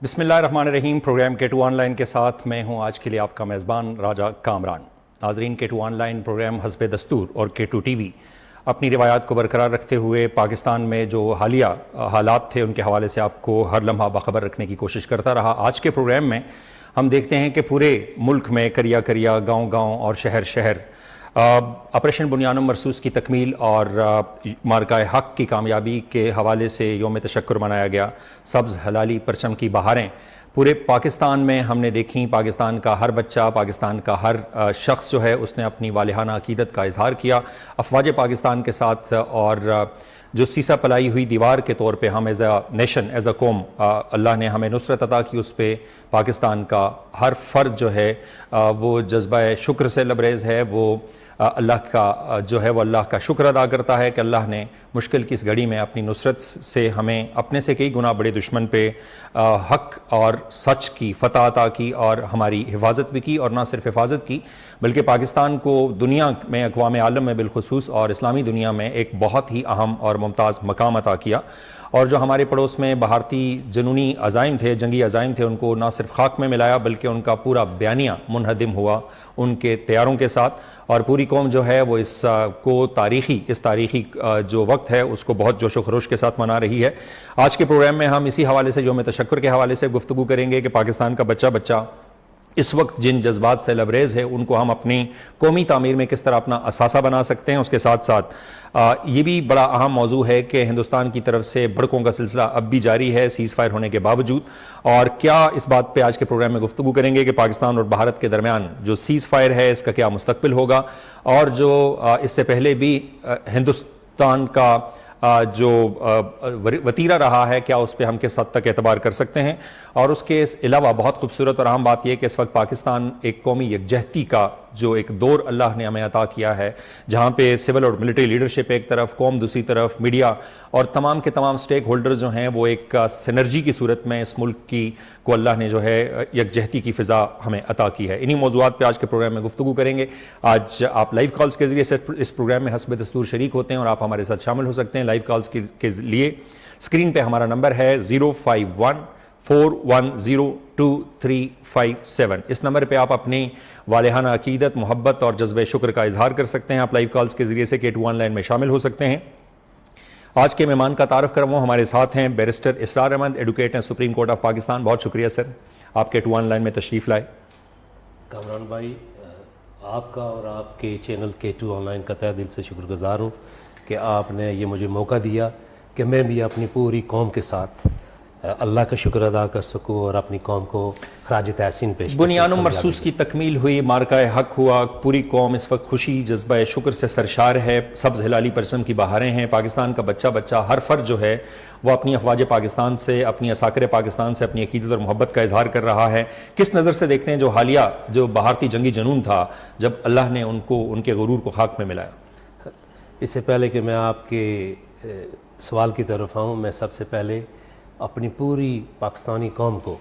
بسم اللہ الرحمن الرحیم. پروگرام K2 آن لائن کے ساتھ میں ہوں آج کے لیے آپ کا میزبان راجہ کامران. ناظرین, K2 آن لائن پروگرام حسب دستور اور K2 ٹی وی اپنی روایات کو برقرار رکھتے ہوئے پاکستان میں جو حالیہ حالات تھے ان کے حوالے سے آپ کو ہر لمحہ باخبر رکھنے کی کوشش کرتا رہا. آج کے پروگرام میں ہم دیکھتے ہیں کہ پورے ملک میں کریا کریا, گاؤں گاؤں اور شہر شہر آپریشن بنیانم مرصوص کی تکمیل اور مارکہ حق کی کامیابی کے حوالے سے یوم تشکر منایا گیا. سبز ہلالی پرچم کی بہاریں پورے پاکستان میں ہم نے دیکھیں. پاکستان کا ہر بچہ, پاکستان کا ہر شخص جو ہے اس نے اپنی والہانہ عقیدت کا اظہار کیا افواج پاکستان کے ساتھ, اور جو سیسا پلائی ہوئی دیوار کے طور پہ ہم as a nation, as a قوم, اللہ نے ہمیں نصرت عطا کی. اس پہ پاکستان کا ہر فرد جو ہے وہ جذبہ شکر سے لبریز ہے. وہ اللہ کا جو ہے وہ اللہ کا شکر ادا کرتا ہے کہ اللہ نے مشکل کی اس گھڑی میں اپنی نصرت سے ہمیں اپنے سے کئی گنا بڑے دشمن پہ حق اور سچ کی فتح عطا کی اور ہماری حفاظت بھی کی. اور نہ صرف حفاظت کی بلکہ پاکستان کو دنیا میں, اقوام عالم میں بالخصوص اور اسلامی دنیا میں ایک بہت ہی اہم اور ممتاز مقام عطا کیا. اور جو ہمارے پڑوس میں بھارتی جنونی عزائم تھے, جنگی عزائم تھے, ان کو نہ صرف خاک میں ملایا بلکہ ان کا پورا بیانیہ منہدم ہوا ان کے طیاروں کے ساتھ. اور پوری قوم جو ہے وہ اس تاریخی جو وقت ہے اس کو بہت جوش و خروش کے ساتھ منا رہی ہے. آج کے پروگرام میں ہم اسی حوالے سے یوم تشکر کے حوالے سے گفتگو کریں گے کہ پاکستان کا بچہ اس وقت جن جذبات سے لبریز ہے ان کو ہم اپنی قومی تعمیر میں کس طرح اپنا اثاثہ بنا سکتے ہیں. اس کے ساتھ ساتھ یہ بھی بڑا اہم موضوع ہے کہ ہندوستان کی طرف سے بھڑکوں کا سلسلہ اب بھی جاری ہے سیز فائر ہونے کے باوجود. اور کیا اس بات پہ آج کے پروگرام میں گفتگو کریں گے کہ پاکستان اور بھارت کے درمیان جو سیز فائر ہے اس کا کیا مستقبل ہوگا, اور جو اس سے پہلے بھی ہندوستان کا جو وتیرہ رہا ہے کیا اس پہ ہم کس حد تک اعتبار کر سکتے ہیں. اور اس کے علاوہ بہت خوبصورت اور اہم بات یہ کہ اس وقت پاکستان ایک قومی یکجہتی کا جو ایک دور اللہ نے ہمیں عطا کیا ہے, جہاں پہ سول اور ملٹری لیڈرشپ ایک طرف, قوم دوسری طرف, میڈیا اور تمام کے تمام سٹیک ہولڈرز جو ہیں وہ ایک سینرجی کی صورت میں اس ملک کی کو اللہ نے جو ہے یکجہتی کی فضا ہمیں عطا کی ہے. انہی موضوعات پہ آج کے پروگرام میں گفتگو کریں گے. آج آپ لائیو کالز کے ذریعے سے اس پروگرام میں حسب دستور شریک ہوتے ہیں اور آپ ہمارے ساتھ شامل ہو سکتے ہیں. لائیو کالز کے لیے اسکرین پہ ہمارا نمبر ہے 05141022357. اس نمبر پہ آپ اپنی والہانہ عقیدت, محبت اور جذبہ شکر کا اظہار کر سکتے ہیں. آپ لائیو کالز کے ذریعے سے K2 آن لائن میں شامل ہو سکتے ہیں. آج کے مہمان کا تعارف کروں, ہمارے ساتھ ہیں بیرسٹر اسرار احمد, ایڈوکیٹ ہیں سپریم کورٹ آف پاکستان. بہت شکریہ سر آپ K2 آن لائن میں تشریف لائے. کامران بھائی, آپ کا اور آپ کے چینل K2 آن لائن کا تہہ دل سے شکر گزار ہوں کہ آپ نے یہ مجھے موقع دیا کہ میں بھی اپنی پوری قوم کے ساتھ اللہ کا شکر ادا کر سکوں اور اپنی قوم کو خراج تحسین پیش کر. بنیانم مرصوص کی تکمیل ہوئی, مارکہ حق ہوا, پوری قوم اس وقت خوشی جذبہ شکر سے سرشار ہے. سبز ہلالی پرچم کی بہاریں ہیں. پاکستان کا بچہ ہر فرد جو ہے وہ اپنی افواج پاکستان سے, اپنی عساکر پاکستان سے اپنی عقیدت اور محبت کا اظہار کر رہا ہے. کس نظر سے دیکھتے ہیں جو حالیہ جو بھارتی جنگی جنون تھا جب اللہ نے ان کے غرور کو خاک میں ملایا؟ اس سے پہلے کہ میں آپ کے سوال کی طرف آؤں, میں سب سے پہلے اپنی پوری پاکستانی قوم کو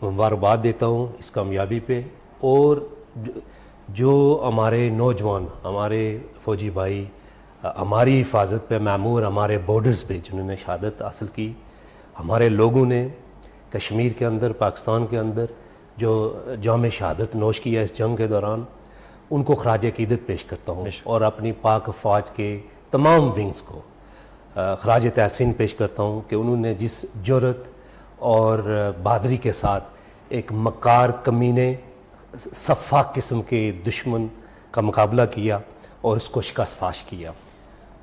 مبارکباد دیتا ہوں اس کامیابی پہ. اور جو ہمارے نوجوان, ہمارے فوجی بھائی ہماری حفاظت پہ معمور, ہمارے بارڈرز پہ جنہوں نے شہادت حاصل کی, ہمارے لوگوں نے کشمیر کے اندر, پاکستان کے اندر جو جام شہادت نوش کیا اس جنگ کے دوران, ان کو خراج عقیدت پیش کرتا ہوں. اور اپنی پاک افواج کے تمام ونگز کو خراج تحسین پیش کرتا ہوں کہ انہوں نے جس جرأت اور بہادری کے ساتھ ایک مکار, کمینے, سفاک قسم کے دشمن کا مقابلہ کیا اور اس کو شکست فاش کیا.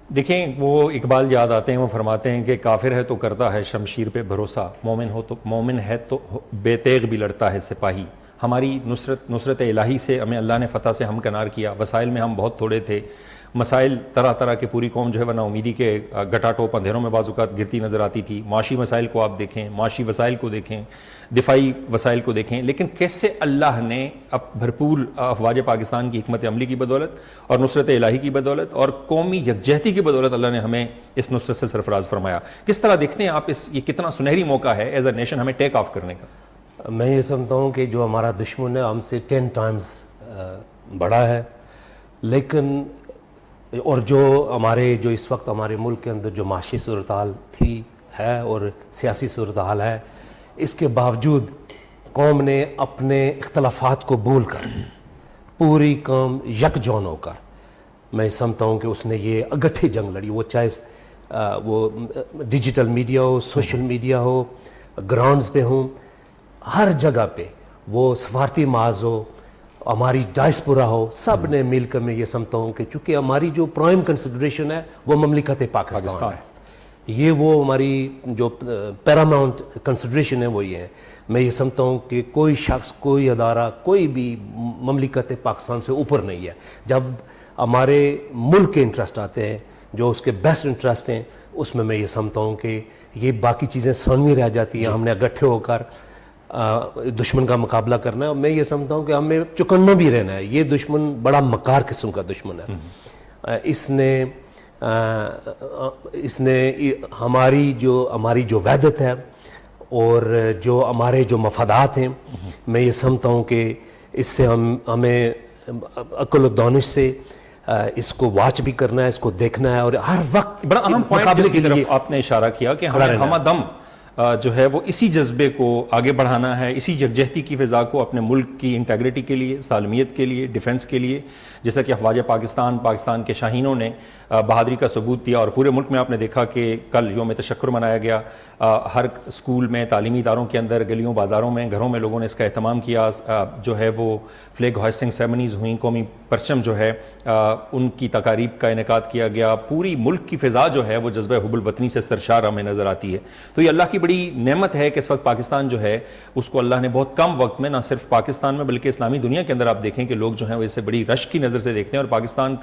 دیکھیں, وہ اقبال یاد آتے ہیں, وہ فرماتے ہیں کہ کافر ہے تو کرتا ہے شمشیر پہ بھروسہ, مومن ہے تو بے تیغ بھی لڑتا ہے سپاہی. ہماری نصرت الہی سے ہمیں اللہ نے فتح سے ہمکنار کیا. وسائل میں ہم بہت تھوڑے تھے, مسائل طرح طرح کے, پوری قوم جو ہے وہ نا امیدی کے گٹا ٹوپ اندھیروں میں بعض اوقات گرتی نظر آتی تھی. معاشی مسائل کو آپ دیکھیں, معاشی وسائل کو دیکھیں, دفاعی وسائل کو دیکھیں, لیکن کیسے اللہ نے اب بھرپور افواج پاکستان کی حکمت عملی کی بدولت اور نصرت الہی کی بدولت اور قومی یکجہتی کی بدولت اللہ نے ہمیں اس نصرت سے سرفراز فرمایا. کس طرح دیکھتے ہیں آپ یہ کتنا سنہری موقع ہے ایز اے نیشن ہمیں ٹیک آف کرنے کا؟ میں یہ سمجھتا ہوں کہ جو ہمارا دشمن ہے ہم سے 10 ٹائمز بڑا ہے, لیکن اور جو اس وقت ہمارے ملک کے اندر جو معاشی صورتحال تھی ہے اور سیاسی صورتحال ہے, اس کے باوجود قوم نے اپنے اختلافات کو بھول کر پوری قوم یکجون ہو کر، میں سمجھتا ہوں کہ اس نے یہ اگٹھی جنگ لڑی، وہ چاہے وہ ڈیجیٹل میڈیا ہو، سوشل میڈیا ہو، گراؤنڈز پہ ہوں، ہر جگہ پہ وہ سفارتی محاذ ہو، ہماری ڈائسپورا ہو، سب نے مل کر میں یہ سمجھتا ہوں کہ چونکہ ہماری جو پرائم کنسیڈریشن ہے وہ مملکت پاکستان ہے، یہ وہ ہماری جو پیراماؤنٹ کنسیڈریشن ہے وہ یہ ہے۔ میں یہ سمجھتا ہوں کہ کوئی شخص، کوئی ادارہ، کوئی بھی مملکت پاکستان سے اوپر نہیں ہے۔ جب ہمارے ملک کے انٹرسٹ آتے ہیں، جو اس کے بیسٹ انٹرسٹ ہیں، اس میں یہ سمجھتا ہوں کہ یہ باقی چیزیں ثانوی رہ جاتی ہیں۔ ہم نے اکٹھے ہو کر دشمن کا مقابلہ کرنا ہے، اور میں یہ سمجھتا ہوں کہ ہمیں چکنا بھی رہنا ہے۔ یہ دشمن بڑا مکار قسم کا دشمن ہے۔ اس نے ہماری جو وحدت ہے اور جو ہمارے جو مفادات ہیں، میں یہ سمجھتا ہوں کہ اس سے ہمیں عقل و دانش سے اس کو واچ بھی کرنا ہے، اس کو دیکھنا ہے، اور ہر وقت بڑا اہم پوائنٹ جس کی طرف آپ نے اشارہ کیا کہ ہمیں ہمہ دم جو ہے وہ اسی جذبے کو آگے بڑھانا ہے، اسی یکجہتی کی فضا کو اپنے ملک کی انٹیگریٹی کے لیے، سالمیت کے لیے، ڈیفنس کے لیے، جیسا کہ افواج پاکستان کے شاہینوں نے بہادری کا ثبوت دیا، اور پورے ملک میں آپ نے دیکھا کہ کل یوم تشکر منایا گیا۔ ہر اسکول میں، تعلیمی اداروں کے اندر، گلیوں بازاروں میں، گھروں میں لوگوں نے اس کا اہتمام کیا، جو ہے وہ فلیگ ہائسٹنگ سیرمنیز ہوئیں، قومی پرچم جو ہے ان کی تقاریب کا انعقاد کیا گیا۔ پوری ملک کی فضا جو ہے وہ جذبہ حب الوطنی سے سرشار ہمیں نظر آتی ہے۔ تو یہ اللہ کی بڑی نعمت ہے کہ اس وقت پاکستان جو ہے اس کو اللہ نے بہت کم وقت میں، نہ صرف پاکستان میں بلکہ اسلامی دنیا کے اندر آپ دیکھیں کہ لوگ جو ہیں وہ اسے بڑی رشک کی نظر سے دیکھتے ہیں، اور پاکستان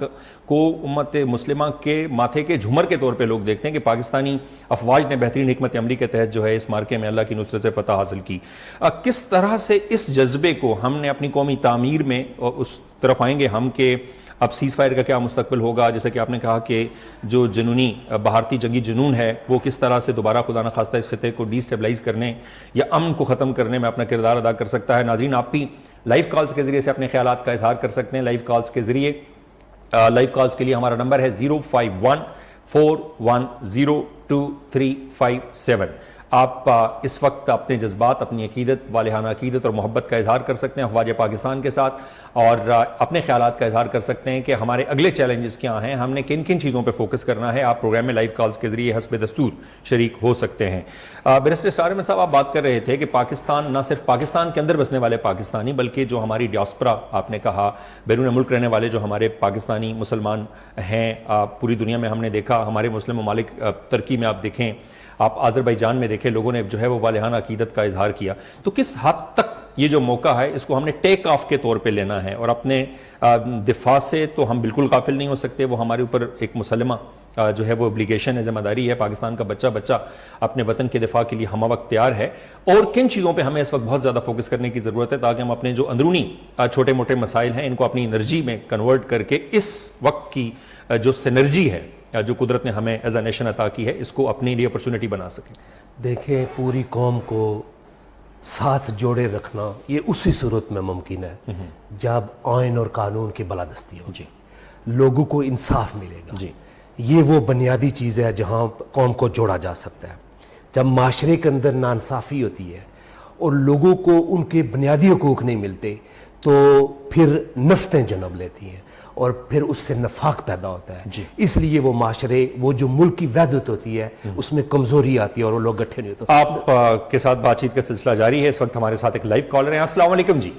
کو امت مسلمہ کے ماتھے کے جھمر کے طور پہ لوگ دیکھتے ہیں کہ پاکستانی افواج نے بہترین حکمت عملی کے تحت جو ہے اس مارکے میں اللہ کی نصرت سے فتح حاصل کی۔ کس طرح سے اس جذبے کو ہم نے اپنی قومی تعمیر میں اس طرف آئیں گے ہم کہ اب سیز فائر کا کیا مستقبل ہوگا؟ جیسا کہ آپ نے کہا کہ جو جنونی بھارتی جنگی جنون ہے وہ کس طرح سے دوبارہ خدا نخواستہ اس خطے کو ڈی سٹیبلائز کرنے یا امن کو ختم کرنے میں اپنا کردار ادا کر سکتا ہے۔ ناظرین، آپ بھی لائیو کالز کے ذریعے سے اپنے خیالات کا اظہار کر سکتے ہیں۔ لائیو کالز کے ذریعے لائیو کالز کے لیے ہمارا نمبر ہے 05141022357۔ آپ اس وقت اپنے جذبات، اپنی عقیدت، والہانہ عقیدت اور محبت کا اظہار کر سکتے ہیں افواج پاکستان کے ساتھ، اور اپنے خیالات کا اظہار کر سکتے ہیں کہ ہمارے اگلے چیلنجز کیا ہیں، ہم نے کن کن چیزوں پہ فوکس کرنا ہے۔ آپ پروگرام میں لائیو کالز کے ذریعے حسب دستور شریک ہو سکتے ہیں۔ بیرسٹر اسرار احمد صاحب، آپ بات کر رہے تھے کہ پاکستان نہ صرف پاکستان کے اندر بسنے والے پاکستانی بلکہ جو ہماری ڈیاسپورا، آپ نے کہا بیرون ملک رہنے والے جو ہمارے پاکستانی مسلمان ہیں، پوری دنیا میں ہم نے دیکھا، ہمارے مسلم ممالک ترکی میں آپ دیکھیں، آپ آذربائیجان میں دیکھیں، لوگوں نے جو ہے وہ والہانہ عقیدت کا اظہار کیا۔ تو کس حد تک یہ جو موقع ہے اس کو ہم نے ٹیک آف کے طور پہ لینا ہے، اور اپنے دفاع سے تو ہم بالکل غافل نہیں ہو سکتے، وہ ہمارے اوپر ایک مسلمہ جو ہے وہ obligation ہے، ذمہ داری ہے۔ پاکستان کا بچہ اپنے وطن کے دفاع کے لیے ہمہ وقت تیار ہے، اور کن چیزوں پہ ہمیں اس وقت بہت زیادہ فوکس کرنے کی ضرورت ہے تاکہ ہم اپنے جو اندرونی چھوٹے موٹے مسائل ہیں ان کو اپنی انرجی میں کنورٹ کر کے اس وقت کی جو سینرجی ہے جو قدرت نے ہمیں ایز اے نیشن عطا کی ہے اس کو اپنے لیے اپرچونٹی بنا سکیں۔ دیکھیں، پوری قوم کو ساتھ جوڑے رکھنا یہ اسی صورت میں ممکن ہے جب آئین اور قانون کی بالادستی ہو، لوگوں کو انصاف ملے گا۔ یہ وہ بنیادی چیز ہے جہاں قوم کو جوڑا جا سکتا ہے۔ جب معاشرے کے اندر ناانصافی ہوتی ہے اور لوگوں کو ان کے بنیادی حقوق نہیں ملتے تو پھر نفرتیں جنم لیتی ہیں اور پھر اس سے نفاق پیدا ہوتا ہے۔ اس لیے وہ معاشرے، وہ جو ملک کی وحدت ہوتی ہے اس میں کمزوری آتی ہے اور وہ لوگ گٹھے نہیں ہوتے۔ آپ کے ساتھ بات چیت کا سلسلہ جاری ہے۔ اس وقت ہمارے ساتھ ایک لائیو کالر ہیں۔ السلام علیکم جی۔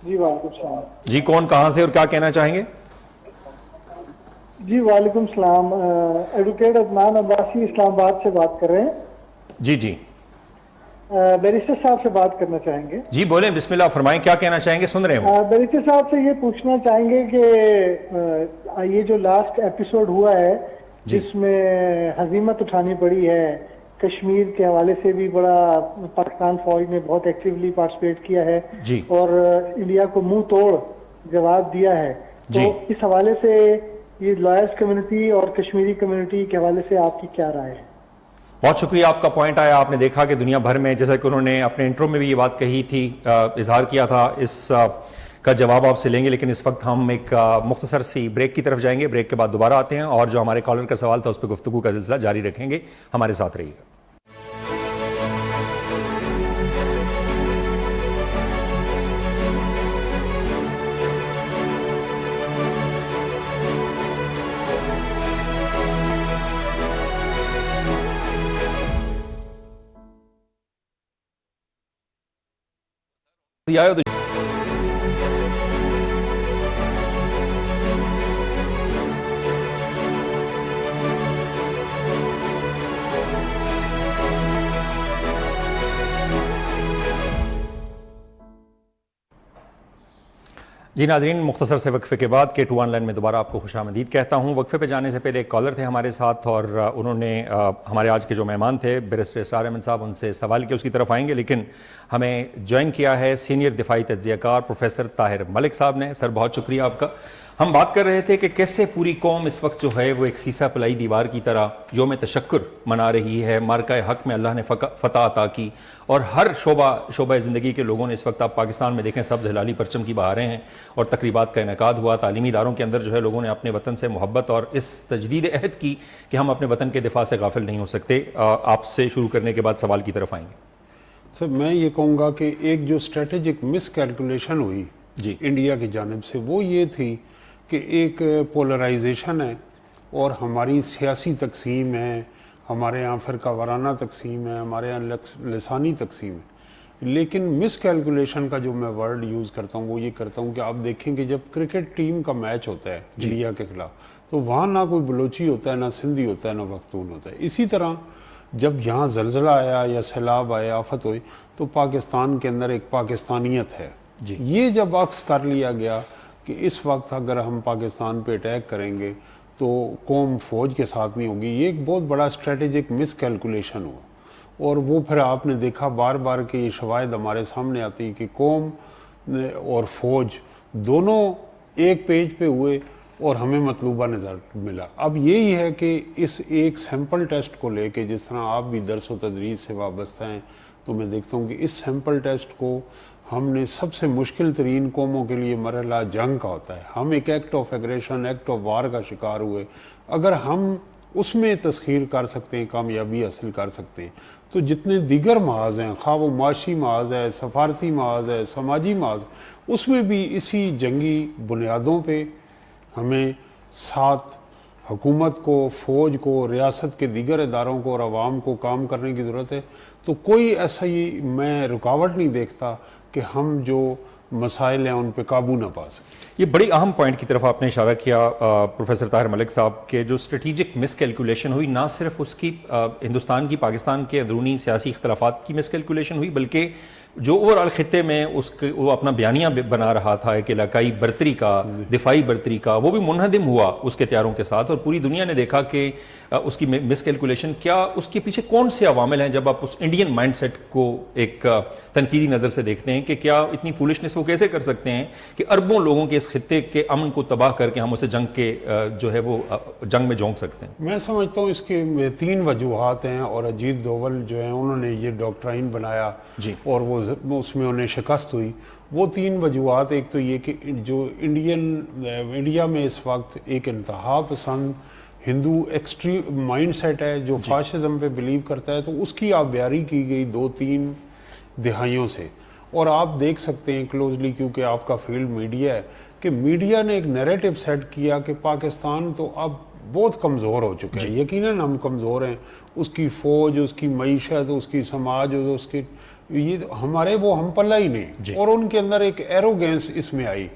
جی وعلیکم السلام جی، کون کہاں سے اور کیا کہنا چاہیں گے؟ جی وعلیکم السلام، ایڈوکیٹ عدنان عباسی اسلام آباد سے بات کر رہے ہیں۔ جی بیرسٹر صاحب سے بات کرنا چاہیں گے۔ جی بولیں، بسم اللہ فرمائیں، کیا کہنا چاہیں گے؟ سن رہے ہیں۔ بیرسٹر صاحب سے یہ پوچھنا چاہیں گے کہ یہ جو لاسٹ ایپیسوڈ ہوا ہے جس میں ہزیمت اٹھانی پڑی ہے، کشمیر کے حوالے سے بھی بڑا پاکستان فوج نے بہت ایکٹیولی پارٹیسپیٹ کیا ہے اور انڈیا کو منہ توڑ جواب دیا ہے، تو اس حوالے سے یہ لائرز کمیونٹی اور کشمیری کمیونٹی کے حوالے سے آپ کی کیا رائے ہے؟ بہت شکریہ، آپ کا پوائنٹ آیا۔ آپ نے دیکھا کہ دنیا بھر میں، جیسا کہ انہوں نے اپنے انٹرو میں بھی یہ بات کہی تھی، اظہار کیا تھا، اس کا جواب آپ سے لیں گے، لیکن اس وقت ہم ایک مختصر سی بریک کی طرف جائیں گے۔ بریک کے بعد دوبارہ آتے ہیں اور جو ہمارے کالر کا سوال تھا اس پہ گفتگو کا سلسلہ جاری رکھیں گے۔ ہمارے ساتھ رہیے گا۔ آئے تو جی ناظرین، مختصر سے وقفے کے بعد K2 آن لائن میں دوبارہ آپ کو خوش آمدید کہتا ہوں۔ وقفے پہ جانے سے پہلے ایک کالر تھے ہمارے ساتھ، اور انہوں نے ہمارے آج کے جو مہمان تھے بیرسٹر اسرار احمد صاحب، ان سے سوال کیا، اس کی طرف آئیں گے، لیکن ہمیں جوائن کیا ہے سینئر دفاعی تجزیہ کار پروفیسر طاہر ملک صاحب نے۔ سر بہت شکریہ آپ کا۔ ہم بات کر رہے تھے کہ کیسے پوری قوم اس وقت جو ہے وہ ایک سیسا پلائی دیوار کی طرح یوم تشکر منا رہی ہے، مارکہ حق میں اللہ نے فتح عطا کی، اور ہر شعبہ زندگی کے لوگوں نے اس وقت، آپ پاکستان میں دیکھیں سبز ہلالی پرچم کی بہاریں ہیں، اور تقریبات کا انعقاد ہوا، تعلیمی اداروں کے اندر جو ہے لوگوں نے اپنے وطن سے محبت اور اس تجدید عہد کی کہ ہم اپنے وطن کے دفاع سے غافل نہیں ہو سکتے۔ آپ سے شروع کرنے کے بعد سوال کی طرف آئیں گے۔ سر میں یہ کہوں گا کہ ایک جو اسٹریٹجک مس کیلکولیشن ہوئی جی انڈیا کی جانب سے، وہ یہ تھی کہ ایک پولرائزیشن ہے اور ہماری سیاسی تقسیم ہے، ہمارے یہاں فرقہ وارانہ تقسیم ہے، ہمارے یہاں لسانی تقسیم ہے، لیکن مس کیلکولیشن کا جو میں ورڈ یوز کرتا ہوں وہ یہ کرتا ہوں کہ آپ دیکھیں کہ جب کرکٹ ٹیم کا میچ ہوتا ہے انڈیا کے خلاف، تو وہاں نہ کوئی بلوچی ہوتا ہے، نہ سندھی ہوتا ہے، نہ پختون ہوتا ہے۔ اسی طرح جب یہاں زلزلہ آیا یا سیلاب آیا، آفت ہوئی، تو پاکستان کے اندر ایک پاکستانیت ہے۔ یہ جب عکس کر لیا گیا کہ اس وقت اگر ہم پاکستان پہ اٹیک کریں گے تو قوم فوج کے ساتھ نہیں ہوگی، یہ ایک بہت بڑا اسٹریٹجک مس کیلکولیشن ہوا، اور وہ پھر آپ نے دیکھا بار بار کہ یہ شواہد ہمارے سامنے آتی کہ قوم اور فوج دونوں ایک پیج پہ ہوئے اور ہمیں مطلوبہ نظر ملا۔ اب یہی ہے کہ اس ایک سیمپل ٹیسٹ کو لے کے، جس طرح آپ بھی درس و تدریس سے وابستہ ہیں، تو میں دیکھتا ہوں کہ اس سیمپل ٹیسٹ کو ہم نے سب سے مشکل ترین قوموں کے لیے مرحلہ جنگ کا ہوتا ہے، ہم ایک act of aggression, act of war کا شکار ہوئے، اگر ہم اس میں تسخیر کر سکتے ہیں، کامیابی حاصل کر سکتے ہیں، تو جتنے دیگر محاذ ہیں، خواہ وہ معاشی محاذ ہے، سفارتی محاذ ہے، سماجی محاذ، اس میں بھی اسی جنگی بنیادوں پہ ہمیں ساتھ حکومت کو، فوج کو، ریاست کے دیگر اداروں کو اور عوام کو کام کرنے کی ضرورت ہے۔ تو کوئی ایسا ہی میں رکاوٹ نہیں دیکھتا کہ ہم جو مسائل ہیں ان پہ قابو نہ پا سکیں۔ یہ بڑی اہم پوائنٹ کی طرف آپ نے اشارہ کیا پروفیسر طاہر ملک صاحب، کہ جو اسٹریٹجک مس کیلکولیشن ہوئی، نہ صرف اس کی ہندوستان کی، پاکستان کے اندرونی سیاسی اختلافات کی مس کیلکولیشن ہوئی، بلکہ جو اوورآل خطے میں وہ اپنا بیانیہ بنا رہا تھا ایک علاقائی برتری کا، دفاعی برتری کا، وہ بھی منہدم ہوا اس کے تیاروں کے ساتھ، اور پوری دنیا نے دیکھا کہ اس کی مس کیلکولیشن کیا، اس کے پیچھے کون سے عوامل ہیں۔ جب آپ اس انڈین مائنڈ سیٹ کو ایک تنقیدی نظر سے دیکھتے ہیں کہ کیا اتنی فولشنس وہ کیسے کر سکتے ہیں کہ اربوں لوگوں کے اس خطے کے امن کو تباہ کر کے ہم اسے جنگ کے جو ہے وہ جنگ میں جھونک سکتے ہیں۔ میں سمجھتا ہوں اس کے 3 وجوہات ہیں، اور اجیت دوول جو ہیں انہوں نے یہ ڈاکٹرائن بنایا اور وہ اس میں انہیں شکست ہوئی۔ وہ 3 وجوہات، ایک تو یہ کہ جو انڈیا میں اس وقت ایک انتہا پسند ہندو ایکسٹریم مائنڈ سیٹ ہے جو فاشزم پہ بلیو کرتا ہے، تو اس کی آبیاری کی گئی 2-3 دہائیوں سے، اور آپ دیکھ سکتے ہیں کلوزلی، کیونکہ آپ کا فیلڈ میڈیا ہے، کہ میڈیا نے ایک نیریٹو سیٹ کیا کہ پاکستان تو اب بہت کمزور ہو چکا ہے۔ یقیناً ہم کمزور ہیں، اس کی فوج، اس کی معیشت، اس کی سماج، اس کی یہ ہمارے وہ ہم پلہ ہی نہیں، اور ان کے اندر ایک ایروگینس اس میں آئی۔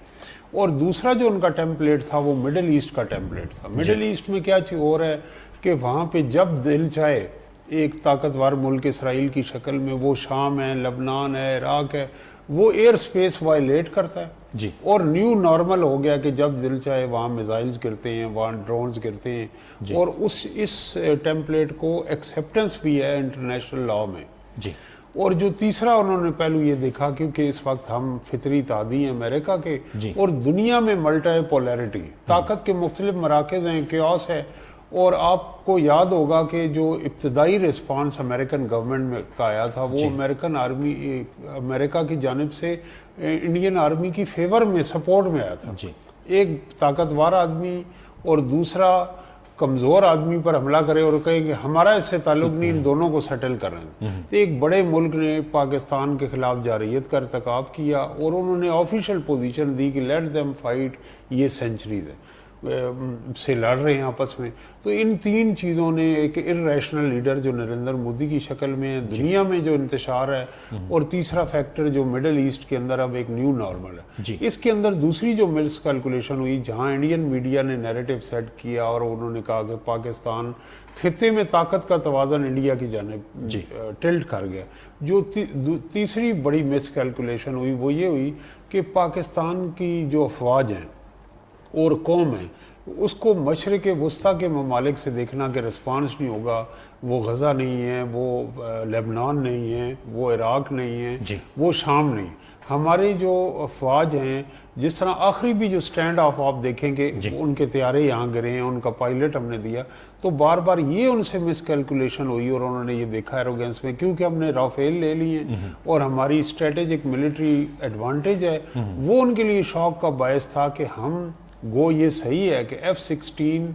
اور دوسرا جو ان کا ٹیمپلیٹ تھا وہ مڈل ایسٹ کا ٹیمپلیٹ تھا۔ مڈل ایسٹ میں کیا چیز ہو رہا ہے کہ وہاں پہ جب دل چاہے ایک طاقتور ملک اسرائیل کی شکل میں، وہ شام ہے، لبنان ہے، عراق ہے، وہ ایئر سپیس وائلیٹ کرتا ہے، اور نیو نارمل ہو گیا کہ جب دل چاہے وہاں میزائلز گرتے ہیں، وہاں ڈرونز گرتے ہیں، اور اس ٹیمپلیٹ کو ایکسیپٹنس بھی ہے انٹرنیشنل لاء میں۔ اور جو تیسرا انہوں نے پہلو یہ دیکھا، کیونکہ اس وقت ہم فطری تعدی ہیں امریکہ کے، اور دنیا میں ملٹی پولیرٹی، طاقت کے مختلف مراکز ہیں، کیوس ہے، اور آپ کو یاد ہوگا کہ جو ابتدائی ریسپانس امریکن گورنمنٹ میں کا آیا تھا، وہ امریکہ کی جانب سے انڈین آرمی کی فیور میں، سپورٹ میں آیا تھا۔ ایک طاقتور آدمی اور دوسرا کمزور آدمی پر حملہ کرے اور کہے کہ ہمارا اس سے تعلق نہیں، ان دونوں کو سیٹل کر رہے ہیں۔ تو ایک بڑے ملک نے پاکستان کے خلاف جارحیت کا ارتکاب کیا، اور انہوں نے آفیشیل پوزیشن دی کہ لیٹ دیم فائٹ، یہ سینچریز ہے۔ سے لڑ رہے ہیں آپس میں. تو ان تین چیزوں نے ایک ارریشنل لیڈر جو نریندر مودی کی شکل میں دنیا میں جو انتشار ہے, اور تیسرا فیکٹر جو مڈل ایسٹ کے اندر اب ایک نیو نارمل ہے. اس کے اندر دوسری جو مس کیلکولیشن ہوئی, جہاں انڈین میڈیا نے نیریٹو سیٹ کیا اور انہوں نے کہا کہ پاکستان خطے میں طاقت کا توازن انڈیا کی جانب ٹلٹ کر گیا. جو تیسری بڑی مس کیلکولیشن ہوئی وہ یہ ہوئی کہ پاکستان کی جو افواج ہیں اور قوم ہے اس کو مشرق وسطیٰ کے ممالک سے دیکھنا کہ رسپانس نہیں ہوگا. وہ غزہ نہیں ہے, وہ لبنان نہیں ہے, وہ عراق نہیں ہے, وہ شام نہیں. ہمارے جو افواج ہیں, جس طرح آخری بھی جو سٹینڈ آف آپ دیکھیں کہ ان کے طیارے یہاں گرے ہیں, ان کا پائلٹ ہم نے دیا, تو بار بار یہ ان سے مس کیلکولیشن ہوئی اور انہوں نے یہ دیکھا ایروگنس میں, کیونکہ ہم نے رافیل لے لی ہیں اور ہماری اسٹریٹجک ملٹری ایڈوانٹیج ہے. وہ ان کے لیے شوق کا باعث تھا کہ ہم یہ صحیح ہے کہ F-16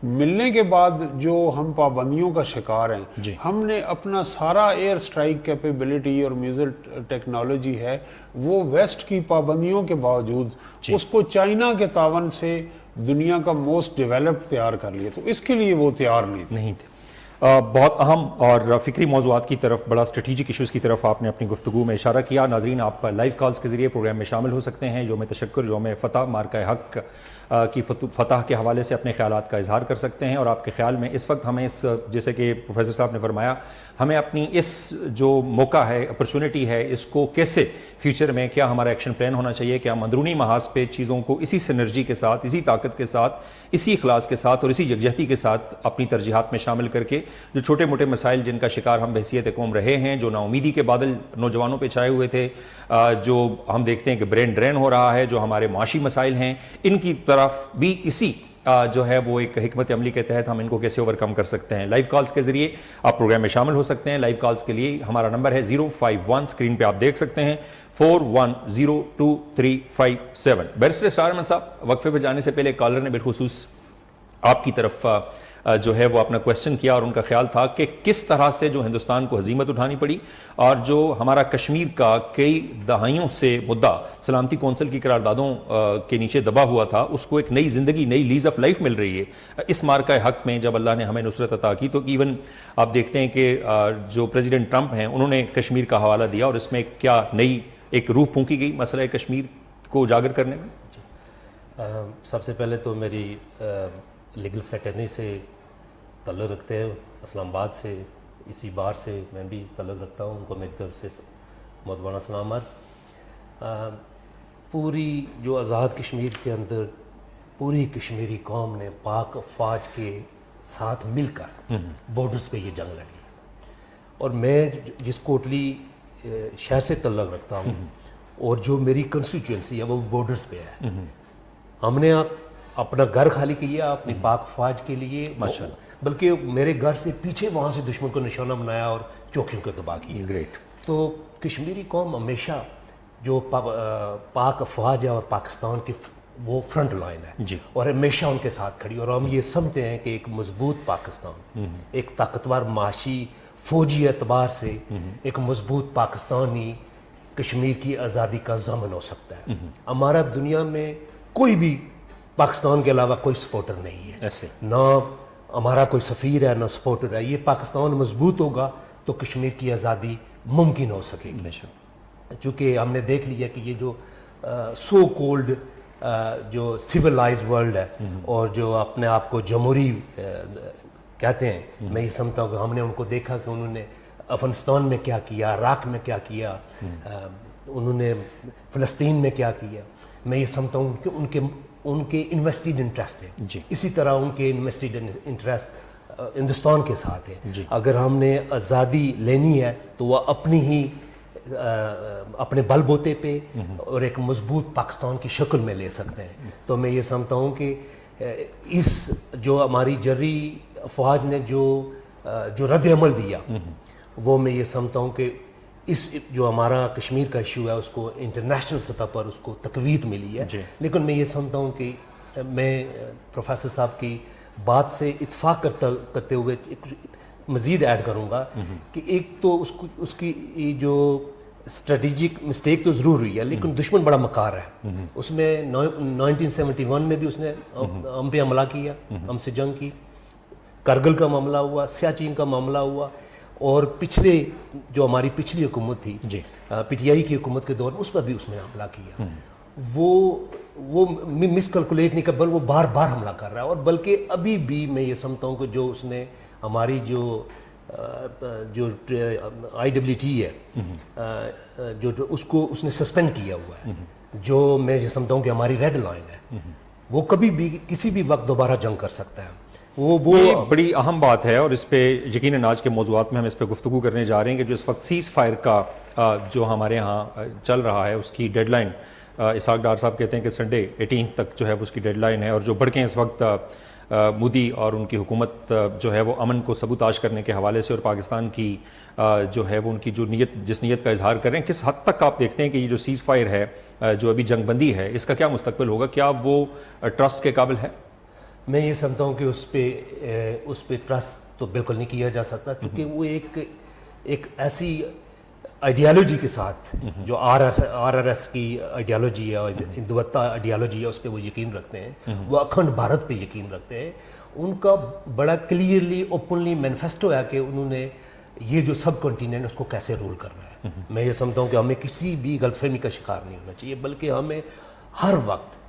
ملنے کے بعد جو ہم پابندیوں کا شکار ہیں, ہم نے اپنا سارا ایئر سٹرائک کیپیبلٹی اور میزائل ٹیکنالوجی ہے وہ ویسٹ کی پابندیوں کے باوجود اس کو چائنا کے تعاون سے دنیا کا موسٹ ڈیولپڈ تیار کر لیا. تو اس کے لیے وہ تیار نہیں تھے. بہت اہم اور فکری موضوعات کی طرف, بڑا اسٹریٹجک ایشوز کی طرف آپ نے اپنی گفتگو میں اشارہ کیا. ناظرین, آپ لائیو کالز کے ذریعے پروگرام میں شامل ہو سکتے ہیں. یوم تشکر, یوم فتح, مارکہ حق کی فتح کے حوالے سے اپنے خیالات کا اظہار کر سکتے ہیں. اور آپ کے خیال میں اس وقت ہمیں جیسے کہ پروفیسر صاحب نے فرمایا, ہمیں اپنی اس جو موقع ہے, اپرچونٹی ہے, اس کو کیسے فیوچر میں کیا ہمارا ایکشن پلان ہونا چاہیے کہ ہم اندرونی محاذ پہ چیزوں کو اسی سینرجی کے ساتھ, اسی طاقت کے ساتھ, اسی اخلاص کے ساتھ اور اسی یکجہتی کے ساتھ اپنی ترجیحات میں شامل کر کے جو چھوٹے موٹے مسائل جن کا شکار ہم بحیثیت قوم رہے ہیں, جو نا امیدی کے بادل نوجوانوں پہ چھائے ہوئے تھے, جو ہم دیکھتے ہیں کہ برین ڈرین ہو رہا ہے, جو ہمارے معاشی مسائل ہیں, ان کی طرف بھی اسی جو ہے وہ ایک حکمت عملی کے تحت ہم ان کو کیسے اوورکم کر سکتے ہیں. لائیو کالز کے ذریعے آپ پروگرام میں شامل ہو سکتے ہیں. لائیو کالز کے لیے ہمارا نمبر ہے 051, اسکرین پہ آپ دیکھ سکتے ہیں, 410237. بیرسٹر اسرار احمد صاحب, وقفے پہ جانے سے پہلے کالر نے بالخصوص آپ کی طرف جو ہے وہ اپنا کویسچن کیا اور ان کا خیال تھا کہ کس طرح سے جو ہندوستان کو ہزیمت اٹھانی پڑی اور جو ہمارا کشمیر کا کئی دہائیوں سے مدعا سلامتی کونسل کی قراردادوں کے نیچے دبا ہوا تھا, اس کو ایک نئی زندگی, نئی لیز آف لائف مل رہی ہے اس مارکہ حق میں جب اللہ نے ہمیں نصرت عطا کی. تو ایون آپ دیکھتے ہیں کہ جو پریزیڈنٹ ٹرمپ ہیں انہوں نے کشمیر کا حوالہ دیا اور اس میں کیا نئی ایک روح پھونکی گئی مسئلہ کشمیر کو اجاگر کرنے میں. سب سے پہلے تو میری لیگل فریٹرنی سے تعلق رکھتے ہیں, اسلام آباد سے, اسی بار سے میں بھی تعلق رکھتا ہوں, ان کو میری طرف سے مودبانہ سلام عرض. پوری جو آزاد کشمیر کے اندر پوری کشمیری قوم نے پاک افواج کے ساتھ مل کر بارڈرز پہ یہ جنگ لڑی, اور میں جس کوٹلی شہر سے تعلق رکھتا ہوں اور جو میری کنسٹیچوئنسی ہے وہ بارڈرز پہ ہے. ہم نے اپنا گھر خالی کیا اپنی پاک افواج کے لیے, بلکہ میرے گھر سے پیچھے وہاں سے دشمن کو نشانہ بنایا اور چوکیوں کو تباہ کیا. گریٹ. تو کشمیری قوم ہمیشہ جو پاک افواج ہے اور پاکستان کی وہ فرنٹ لائن ہے اور ہمیشہ ان کے ساتھ کھڑی, اور ہم یہ سمجھتے ہیں کہ ایک مضبوط پاکستان, ایک طاقتور معاشی فوجی اعتبار سے ایک مضبوط پاکستانی کشمیر کی آزادی کا ضامن ہو سکتا ہے. ہمارا دنیا میں کوئی بھی پاکستان کے علاوہ کوئی سپورٹر نہیں ہے, نہ ہمارا کوئی سفیر ہے نہ سپورٹر ہے. یہ پاکستان مضبوط ہوگا تو کشمیر کی آزادی ممکن ہو سکے گی. چونکہ ہم نے دیکھ لیا کہ یہ جو سو کولڈ جو سیولائز ورلڈ ہے اور جو اپنے آپ کو جمہوری کہتے ہیں, میں یہ سمجھتا ہوں کہ ہم نے ان کو دیکھا کہ انہوں نے افغانستان میں کیا کیا, عراق میں کیا کیا, انہوں نے فلسطین میں کیا کیا. میں یہ سمجھتا ہوں کہ ان کے انویسٹڈ انٹرسٹ ہے, اسی طرح ان کے انویسٹڈ انٹرسٹ ہندوستان کے ساتھ ہے. اگر ہم نے آزادی لینی ہے تو وہ اپنے بل بوتے پہ اور ایک مضبوط پاکستان کی شکل میں لے سکتے ہیں. تو میں یہ سمجھتا ہوں کہ اس جو ہماری جرری افواج نے جو رد عمل دیا وہ میں یہ سمجھتا ہوں کہ اس جو ہمارا کشمیر کا ایشو ہے اس کو انٹرنیشنل سطح پر اس کو تقویت ملی ہے. لیکن میں یہ سمجھتا ہوں کہ میں پروفیسر صاحب کی بات سے اتفاق کرتے ہوئے مزید ایڈ کروں گا کہ ایک تو اس کی جو اسٹریٹجک مسٹیک تو ضرور ہوئی ہے لیکن دشمن بڑا مکار ہے. اس میں 1971 میں بھی اس نے ہم پہ حملہ کیا, ہم سے جنگ کی, کرگل کا معاملہ ہوا, سیاچین کا معاملہ ہوا, اور پچھلے جو ہماری پچھلی حکومت تھی پی ٹی آئی کی حکومت کے دور میں اس پر بھی اس نے حملہ کیا. وہ مس کیلکولیٹ نہیں کر بل وہ بار بار حملہ کر رہا ہے. اور بلکہ ابھی بھی میں یہ سمجھتا ہوں کہ جو اس نے ہماری جو آئی ڈبلیو ٹی ہے جو اس کو اس نے سسپینڈ کیا ہوا ہے, جو میں یہ سمجھتا ہوں کہ ہماری ریڈ لائن ہے, وہ کبھی بھی کسی بھی وقت دوبارہ جنگ کر سکتا ہے. وہ یہ بڑی اہم بات ہے اور اس پہ یقیناً آج کے موضوعات میں ہم اس پہ گفتگو کرنے جا رہے ہیں کہ جو اس وقت سیز فائر کا جو ہمارے ہاں چل رہا ہے اس کی ڈیڈ لائن, اسحاق ڈار صاحب کہتے ہیں کہ سنڈے 18 تک جو ہے اس کی ڈیڈ لائن ہے, اور جو بھڑکیں اس وقت مودی اور ان کی حکومت جو ہے وہ امن کو سبوتاش کرنے کے حوالے سے اور پاکستان کی جو ہے وہ ان کی جو جس نیت کا اظہار کر رہے ہیں, کس حد تک آپ دیکھتے ہیں کہ یہ جو سیز فائر ہے جو ابھی جنگ بندی ہے اس کا کیا مستقبل ہوگا, کیا وہ ٹرسٹ کے قابل ہے؟ میں یہ سمجھتا ہوں کہ اس پہ ٹرسٹ تو بالکل نہیں کیا جا سکتا, کیونکہ وہ ایک ایسی آئیڈیالوجی کے ساتھ جو آر آر ایس کی آئیڈیالوجی ہے اور ہندوتا آئیڈیالوجی ہے اس پہ وہ یقین رکھتے ہیں, وہ اکھنڈ بھارت پہ یقین رکھتے ہیں. ان کا بڑا کلیئرلی اوپنلی مینیفیسٹو ہے کہ انہوں نے یہ جو سب کنٹیننٹ اس کو کیسے رول کرنا ہے. میں یہ سمجھتا ہوں کہ ہمیں کسی بھی غلط فہمی کا شکار نہیں ہونا چاہیے, بلکہ ہمیں ہر وقت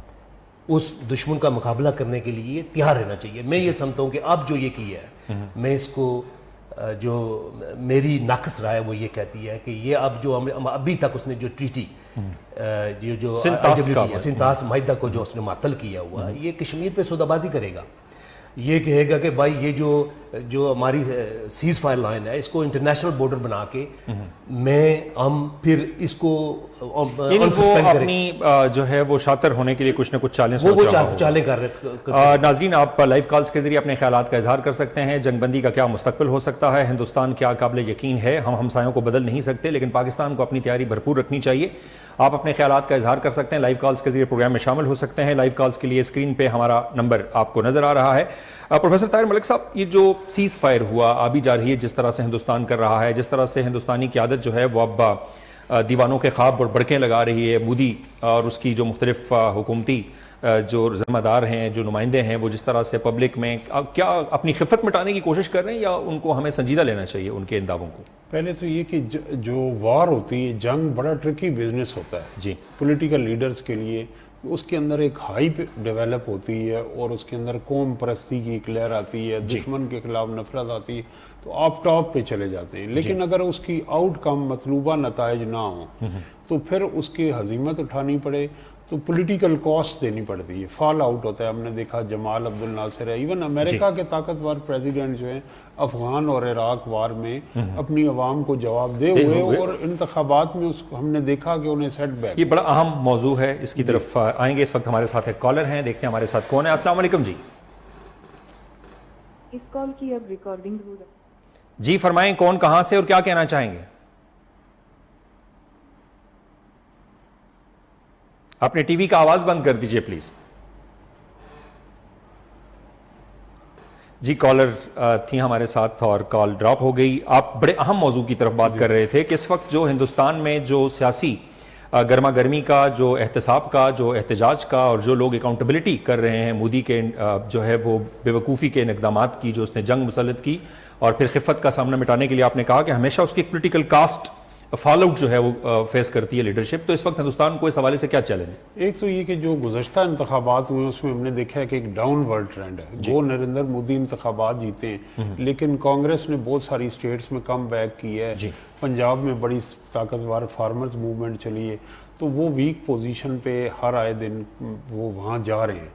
اس دشمن کا مقابلہ کرنے کے لیے تیار رہنا چاہیے. میں یہ سمجھتا ہوں کہ اب جو یہ کیا ہے, میں اس کو جو میری ناقص رائے وہ یہ کہتی ہے کہ یہ اب جو ابھی تک اس نے جو ٹریٹی جو سنتاس معاہدہ کو جو اس نے معطل کیا ہوا ہے, یہ کشمیر پہ سودہ بازی کرے گا. یہ کہے گا کہ بھائی یہ جو ہماری سیز فائر لائن ہے اس کو انٹرنیشنل بارڈر بنا کے ہم پھر اس کو اپنی جو ہے وہ شاطر ہونے کے لیے کچھ نہ کچھ چالیں کر رہے. ناظرین آپ لائیو کالز کے ذریعے اپنے خیالات کا اظہار کر سکتے ہیں. جنگ بندی کا کیا مستقبل ہو سکتا ہے, ہندوستان کیا قابل یقین ہے, ہم ہمسایوں کو بدل نہیں سکتے لیکن پاکستان کو اپنی تیاری بھرپور رکھنی چاہیے. آپ اپنے خیالات کا اظہار کر سکتے ہیں, لائیو کالز کے ذریعے پروگرام میں شامل ہو سکتے ہیں. لائیو کالز کے لیے اسکرین پہ ہمارا نمبر آپ کو نظر آ رہا ہے. پروفیسر طاہر ملک صاحب, یہ جو سیز فائر ہوا ابھی جاری ہے, جس طرح سے ہندوستان کر رہا ہے, جس طرح سے ہندوستانی قیادت جو ہے وہ اب دیوانوں کے خواب اور بڑکیں لگا رہی ہے, مودی اور اس کی جو مختلف حکومتی جو ذمہ دار ہیں, جو نمائندے ہیں, وہ جس طرح سے پبلک میں کیا اپنی خفت مٹانے کی کوشش کر رہے ہیں, یا ان کو ہمیں سنجیدہ لینا چاہیے ان کے ان دعووں کو؟ پہلے تو یہ کہ جو وار ہوتی ہے, جنگ بڑا ٹرکی بزنس ہوتا ہے جی پولیٹیکل لیڈرز کے لیے. اس کے اندر ایک ہائپ ڈیولپ ہوتی ہے اور اس کے اندر قوم پرستی کی ایک لہر آتی ہے, دشمن کے خلاف نفرت آتی ہے, تو آپ ٹاپ پہ چلے جاتے ہیں. لیکن اگر اس کی آؤٹ کم مطلوبہ نتائج نہ ہوں تو پھر اس کی ہزیمت اٹھانی پڑے تو پولیٹیکل کاسٹ دینی پڑتی ہے, فال آؤٹ ہوتا ہے. ہم نے دیکھا جمال عبد الناصر ہے, ایون امریکہ کے طاقتور پریزیڈنٹ جو ہیں افغان اور عراق وار میں اپنی عوام کو جواب دے ہوئے, اور انتخابات میں ہم نے دیکھا کہ انہیں سیٹ بیک. یہ بڑا اہم موضوع ہے, اس کی طرف آئیں گے. اس وقت ہمارے ساتھ ایک کالر ہیں, دیکھتے ہیں ہمارے ساتھ کون ہے. السلام علیکم جی. اس کال کی اب ریکارڈنگ ہو رہی ہے. جی فرمائیں, کون کہاں سے اور کیا کہنا چاہیں گے؟ اپنے ٹی وی کا آواز بند کر دیجئے پلیز. جی کالر تھی ہمارے ساتھ اور کال ڈراپ ہو گئی. آپ بڑے اہم موضوع کی طرف بات کر رہے تھے کہ اس وقت جو ہندوستان میں جو سیاسی گرما گرمی کا, جو احتساب کا, جو احتجاج کا, اور جو لوگ اکاؤنٹیبلٹی کر رہے ہیں مودی کے جو ہے وہ بے وقوفی کے اقدامات کی, جو اس نے جنگ مسلط کی اور پھر خفت کا سامنا مٹانے کے لیے آپ نے کہا کہ ہمیشہ اس کی پولیٹیکل کاسٹ فال آؤٹ جو ہے وہ فیس کرتی ہے لیڈرشپ. تو اس وقت ہندوستان کو اس حوالے سے کیا چیلنج ہے؟ ایک تو یہ کہ جو گزشتہ انتخابات ہوئے اس میں ہم نے دیکھا ہے کہ ایک ڈاؤن ورڈ ٹرینڈ ہے. وہ نریندر مودی انتخابات جیتے ہیں لیکن کانگریس نے بہت ساری اسٹیٹس میں کم بیک کی ہے. پنجاب میں بڑی طاقتور فارمرز موومنٹ چلی ہے, تو وہ ویک پوزیشن پہ ہر آئے دن وہ وہاں جا رہے ہیں.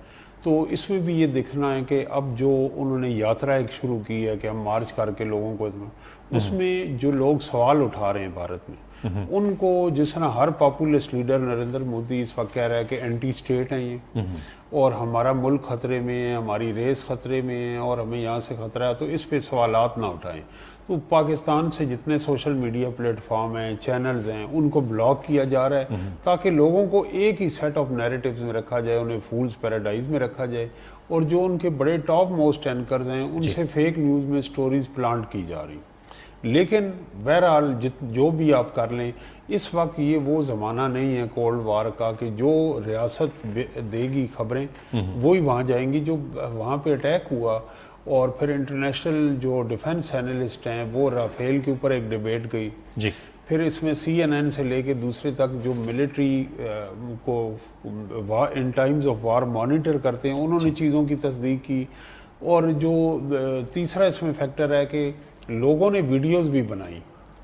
تو اس میں بھی یہ دیکھنا ہے کہ اب جو انہوں نے یاترا ایک شروع کی ہے کہ ہم مارچ کر کے لوگوں کو, اس میں جو لوگ سوال اٹھا رہے ہیں بھارت میں, ان کو جس طرح ہر پاپولسٹ لیڈر نریندر مودی اس وقت کہہ رہا ہے کہ اینٹی اسٹیٹ ہیں یہ, اور ہمارا ملک خطرے میں ہے, ہماری ریس خطرے میں ہے, اور ہمیں یہاں سے خطرہ ہے, تو اس پہ سوالات نہ اٹھائیں. تو پاکستان سے جتنے سوشل میڈیا پلیٹ فارم ہیں, چینلز ہیں, ان کو بلاک کیا جا رہا ہے تاکہ لوگوں کو ایک ہی سیٹ آف نیریٹیوز میں رکھا جائے, انہیں فولز پیراڈائز میں رکھا جائے, اور جو ان کے بڑے ٹاپ موسٹ اینکرز ہیں ان سے فیک نیوز میں سٹوریز پلانٹ کی جا رہی. لیکن بہرحال جو بھی آپ کر لیں، اس وقت یہ وہ زمانہ نہیں ہے کولڈ وار کا کہ جو ریاست دے گی خبریں وہی وہاں جائیں گی. جو وہاں پہ اٹیک ہوا اور پھر انٹرنیشنل جو ڈیفنس اینالسٹ ہیں وہ رافیل کے اوپر ایک ڈیبیٹ گئی جی، پھر اس میں CNN سے لے کے دوسرے تک جو ملٹری کو ان ٹائمز آف وار مانیٹر کرتے ہیں انہوں نے چیزوں کی تصدیق کی. اور جو تیسرا اس میں فیکٹر ہے کہ لوگوں نے ویڈیوز بھی بنائی،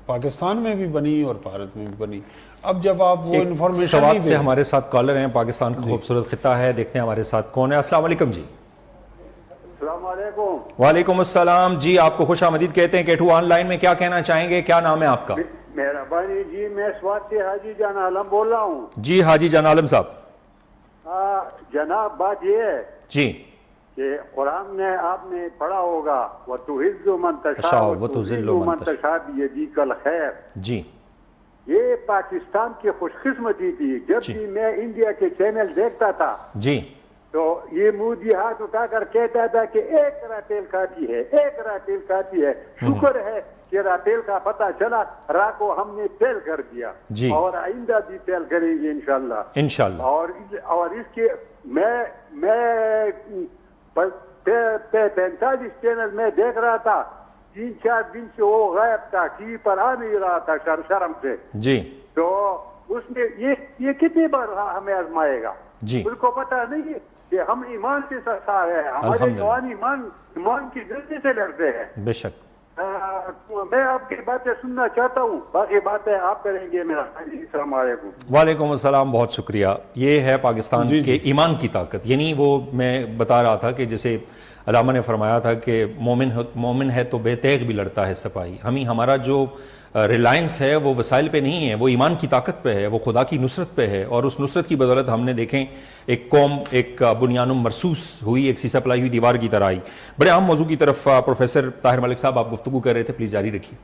پاکستان میں بھی بنی اور بھارت میں بھی بنی. اب جب آپ وہ انفارمیشن سوات سے ہمارے ساتھ کالر ہیں، پاکستان کا خوبصورت خطہ ہے، دیکھتے ہیں ہمارے ساتھ کون ہے. السلام علیکم جی. السلام علیکم. وعلیکم السلام جی، آپ کو خوش آمدید کہتے ہیں K2 آن لائن میں. کیا کہنا چاہیں گے، کیا نام ہے آپ کا؟ مہربانی جی، میں سوات سے حاجی جان عالم بول رہا ہوں. جی حاجی جان عالم صاحب. جناب بات یہ ہے جی کہ قرآن میں آپ نے پڑھا ہوگا وَتُعِزُّ مَن تَشَاءُ تشاء وَتُذِلُّ مَن تَشَاءُ بِيَدِكَ الْخَيْرُ. جی یہ پاکستان کی خوش قسمتی تھی. جب بھی میں انڈیا کے چینل دیکھتا تھا جی تو یہ مودی ہاتھ اٹھا کر کہتا تھا کہ ایک رافیل کافی ہے، ایک رافیل کافی ہے. شکر ہے کہ رافیل کا پتہ چلا، را کو ہم نے فیل کر دیا جی، اور آئندہ بھی فیل کریں گے انشاءاللہ. انشاءاللہ. اور اس کے میں 45 چینل میں دیکھ رہا تھا، 3-4 دن سے وہ غائب تھا، ٹی وی پر آ نہیں رہا تھا شرم سے. جی تو اس میں یہ کتنی بار ہمیں آزمائے گا؟ جی اس کو پتہ نہیں ہے کہ ہم ایمان سے سرسار ہیں، ہمارے جوان ایمان کی غلطی سے لڑتے ہیں. بے شک. میں آپ کی باتیں سننا چاہتا ہوں، باقی باتیں آپ کریں گے. میرا السلام علیکم. وعلیکم السلام، بہت شکریہ. یہ ہے پاکستان کے ایمان کی طاقت. یعنی وہ میں بتا رہا تھا کہ جیسے علامہ نے فرمایا تھا کہ مومن ہے تو بے تیغ بھی لڑتا ہے سپاہی. ہمارا جو ریلائنس ہے وہ وسائل پہ نہیں ہے، وہ ایمان کی طاقت پہ ہے، وہ خدا کی نصرت پہ ہے. اور اس نصرت کی بدولت ہم نے دیکھیں ایک قوم ایک بنیانم مرصوص ہوئی، ایک سیسا پلائی ہوئی دیوار کی طرح آئی. بڑے اہم موضوع کی طرف پروفیسر طاہر ملک صاحب آپ گفتگو کر رہے تھے، پلیز جاری رکھیے.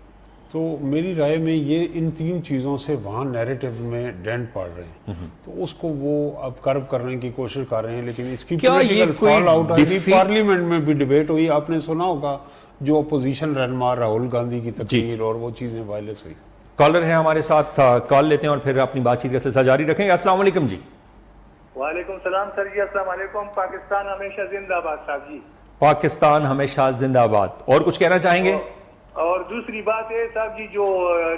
تو میری رائے میں یہ ان 3 چیزوں سے وہاں نیریٹو میں ڈینٹ پڑ رہے ہیں، تو اس کو وہ اب کرو کرنے کی کوشش کر رہے ہیں. لیکن اس کی پولیٹیکل فال آؤٹ ہے. پارلیمنٹ میں بھی ڈیبیٹ ہوئی، آپ نے سنا ہوگا، جو اپوزیشن رہنما راہل گاندھی کی تقریر اور وہ چیزیں وائلنس ہوئی. کالر ہیں ہمارے ساتھ، کال لیتے ہیں اور پھر اپنی بات چیت کا سلسلہ جاری رکھیں گے. السلام علیکم جی. وعلیکم السلام سر جی. السلام علیکم. پاکستان ہمیشہ زندہ باد صاحب جی. پاکستان ہمیشہ زندہ باد. اور کچھ کہنا چاہیں گے؟ اور دوسری بات ہے صاحب جی، جو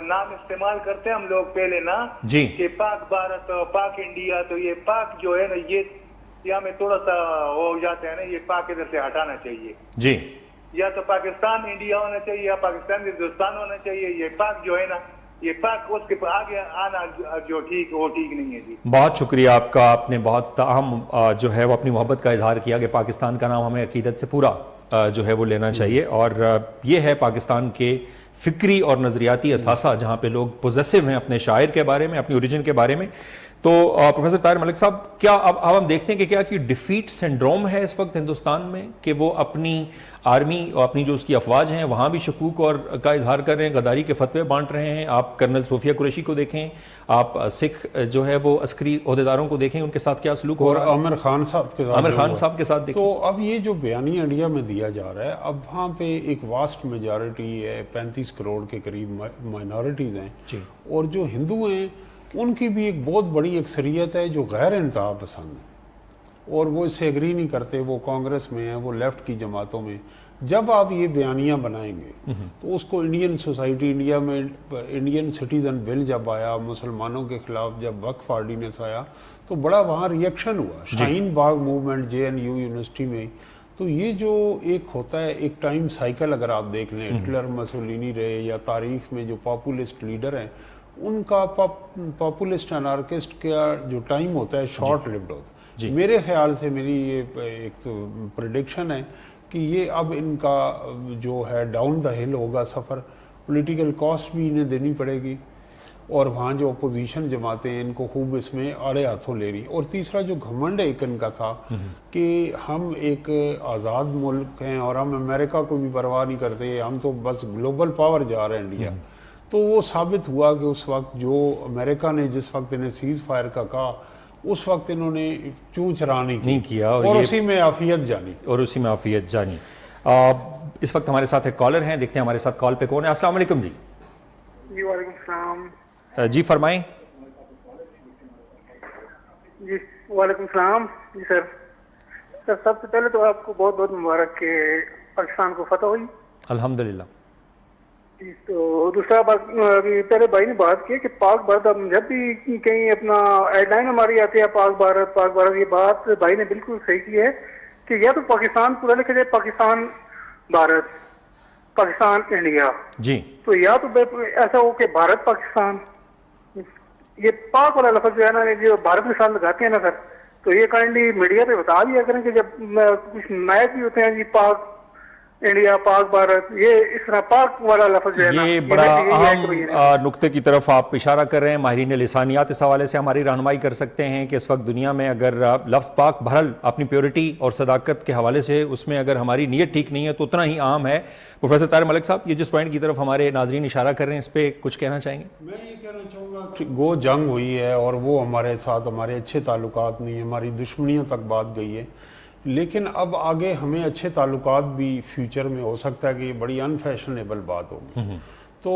نام استعمال کرتے ہیں ہم لوگ پہلے نا جی کہ پاک بھارت پاک انڈیا، تو یہ پاک جو ہے نا یہ ہمیں تھوڑا سا ہو جاتے ہیں نا، یہ پاک ادھر سے ہٹانا چاہیے. جی یا تو پاکستان انڈیا ہونا چاہیے یا پاکستان ہندوستان ہونا چاہیے. یہ پاک جو ہے نا، یہ پاک اس کے آگے آنا جو ٹھیک وہ ٹھیک نہیں ہے جی. بہت شکریہ آپ کا. آپ نے بہت اہم جو ہے وہ اپنی محبت کا اظہار کیا کہ پاکستان کا نام ہمیں عقیدت سے پورا جو ہے وہ لینا چاہیے. اور یہ ہے پاکستان کے فکری اور نظریاتی اثاثہ جہاں پہ لوگ پوزیسو ہیں اپنے شاعر کے بارے میں، اپنی اوریجن کے بارے میں. تو پروفیسر طاہر ملک صاحب، کیا اب ہم دیکھتے ہیں کہ کیا کی ڈیفیٹ سنڈروم ہے اس وقت ہندوستان میں، کہ وہ اپنی آرمی اور اپنی جو اس کی افواج ہیں وہاں بھی شکوک اور کا اظہار کر رہے ہیں، غداری کے فتوے بانٹ رہے ہیں. آپ کرنل صوفیہ قریشی کو دیکھیں، آپ سکھ جو ہے وہ عسکری عہدیداروں کو دیکھیں، ان کے ساتھ کیا سلوک ہو رہا ہے، اور عامر خان صاحب کے ساتھ دیکھیں. تو اب یہ جو بیانیہ انڈیا میں دیا جا رہا ہے، اب وہاں پہ ایک واسٹ میجارٹی ہے، 35 کروڑ کے قریب مائنورٹیز ہیں، اور جو ہندو ہیں ان کی بھی ایک بہت بڑی اکثریت ہے جو غیر انتہا پسند ہے اور وہ اس سے ایگری نہیں کرتے. وہ کانگریس میں ہیں، وہ لیفٹ کی جماعتوں میں. جب آپ یہ بیانیہ بنائیں گے تو اس کو انڈین سوسائٹی، انڈیا میں انڈین سٹیزن بل جب آیا، مسلمانوں کے خلاف جب وقف آرڈیننس آیا تو بڑا وہاں ریئیکشن ہوا. Shaheen Bagh movement JNU university میں. تو یہ جو ایک ہوتا ہے ایک ٹائم سائیکل، اگر آپ دیکھ لیں ہٹلر، مسولینی رہے یا تاریخ میں جو پاپولسٹ لیڈر ہیں، ان کا پاپولسٹ انارکسٹ کا جو ٹائم ہوتا ہے شارٹ لیوڈ ہوتا ہے. میرے خیال سے میری یہ ایک تو پریڈکشن ہے کہ یہ اب ان کا جو ہے ڈاؤن دا ہل ہوگا سفر. پولیٹیکل کاسٹ بھی انہیں دینی پڑے گی اور وہاں جو اپوزیشن جماعتیں ہیں ان کو خوب اس میں آڑے ہاتھوں لے رہی. اور تیسرا جو گھمنڈ ایک ان کا تھا کہ ہم ایک آزاد ملک ہیں اور ہم امریکہ کو بھی پرواہ نہیں کرتے، ہم تو بس گلوبل پاور جا رہے ہیں انڈیا. تو وہ ثابت ہوا کہ اس وقت جو امریکہ نے جس وقت انہیں سیز فائر کا کہا، اس وقت انہوں نے چوں چرا نہیں کیا اور اسی میں عافیت جانی. اس وقت ہمارے ساتھ ایک کالر ہیں، دیکھتے ہیں ہمارے ساتھ کال پہ کون ہے۔ السلام علیکم جی۔ جی وعلیکم السلام۔ جی فرمائیں۔ جی وعلیکم السلام۔ جی سر سب سے پہلے تو آپ کو بہت بہت مبارک کہ پاکستان کو فتح ہوئی۔ الحمدللہ۔ جی تو دوسرا بات، پہلے بھائی نے بات کی کہ پاک بھارت، اب جب بھی کہیں اپنا ایڈ لائن ہماری آتی ہے پاک بھارت پاک بھارت، یہ بات بھائی نے بالکل صحیح کی ہے کہ یا تو پاکستان پورا لکھا جائے پاکستان بھارت، پاکستان انڈیا، جی تو یا تو ایسا ہو کہ بھارت پاکستان، یہ پاک والا لفظ جو ہے نا، جو بھارت کے ساتھ لگاتے ہیں نا سر، تو یہ کائنڈلی میڈیا پہ بتا دیا کریں کہ جب کچھ نائب بھی ہوتے ہیں جی پاک انڈیا پاک بھارت، یہ اس طرح پاک والا لفظ جو ہے نا، یہ بڑا اہم نقطے کی طرف آپ اشارہ کر رہے ہیں۔ ماہرین لسانیات اس حوالے سے ہماری رہنمائی کر سکتے ہیں کہ اس وقت دنیا میں اگر لفظ پاک بہرحال اپنی پیورٹی اور صداقت کے حوالے سے اس میں اگر ہماری نیت ٹھیک نہیں ہے تو اتنا ہی عام ہے۔ پروفیسر طاہر ملک صاحب، یہ جس پوائنٹ کی طرف ہمارے ناظرین اشارہ کر رہے ہیں اس پہ کچھ کہنا چاہیں گے؟ میں یہ کہنا چاہوں گا کہ گو جنگ ہوئی ہے اور وہ ہمارے ساتھ ہمارے اچھے تعلقات نہیں ہیں، ہماری دشمنیوں تک بات گئی ہے، لیکن اب آگے ہمیں اچھے تعلقات بھی فیوچر میں ہو سکتا ہے کہ یہ بڑی انفیشنیبل بات ہوگی۔ تو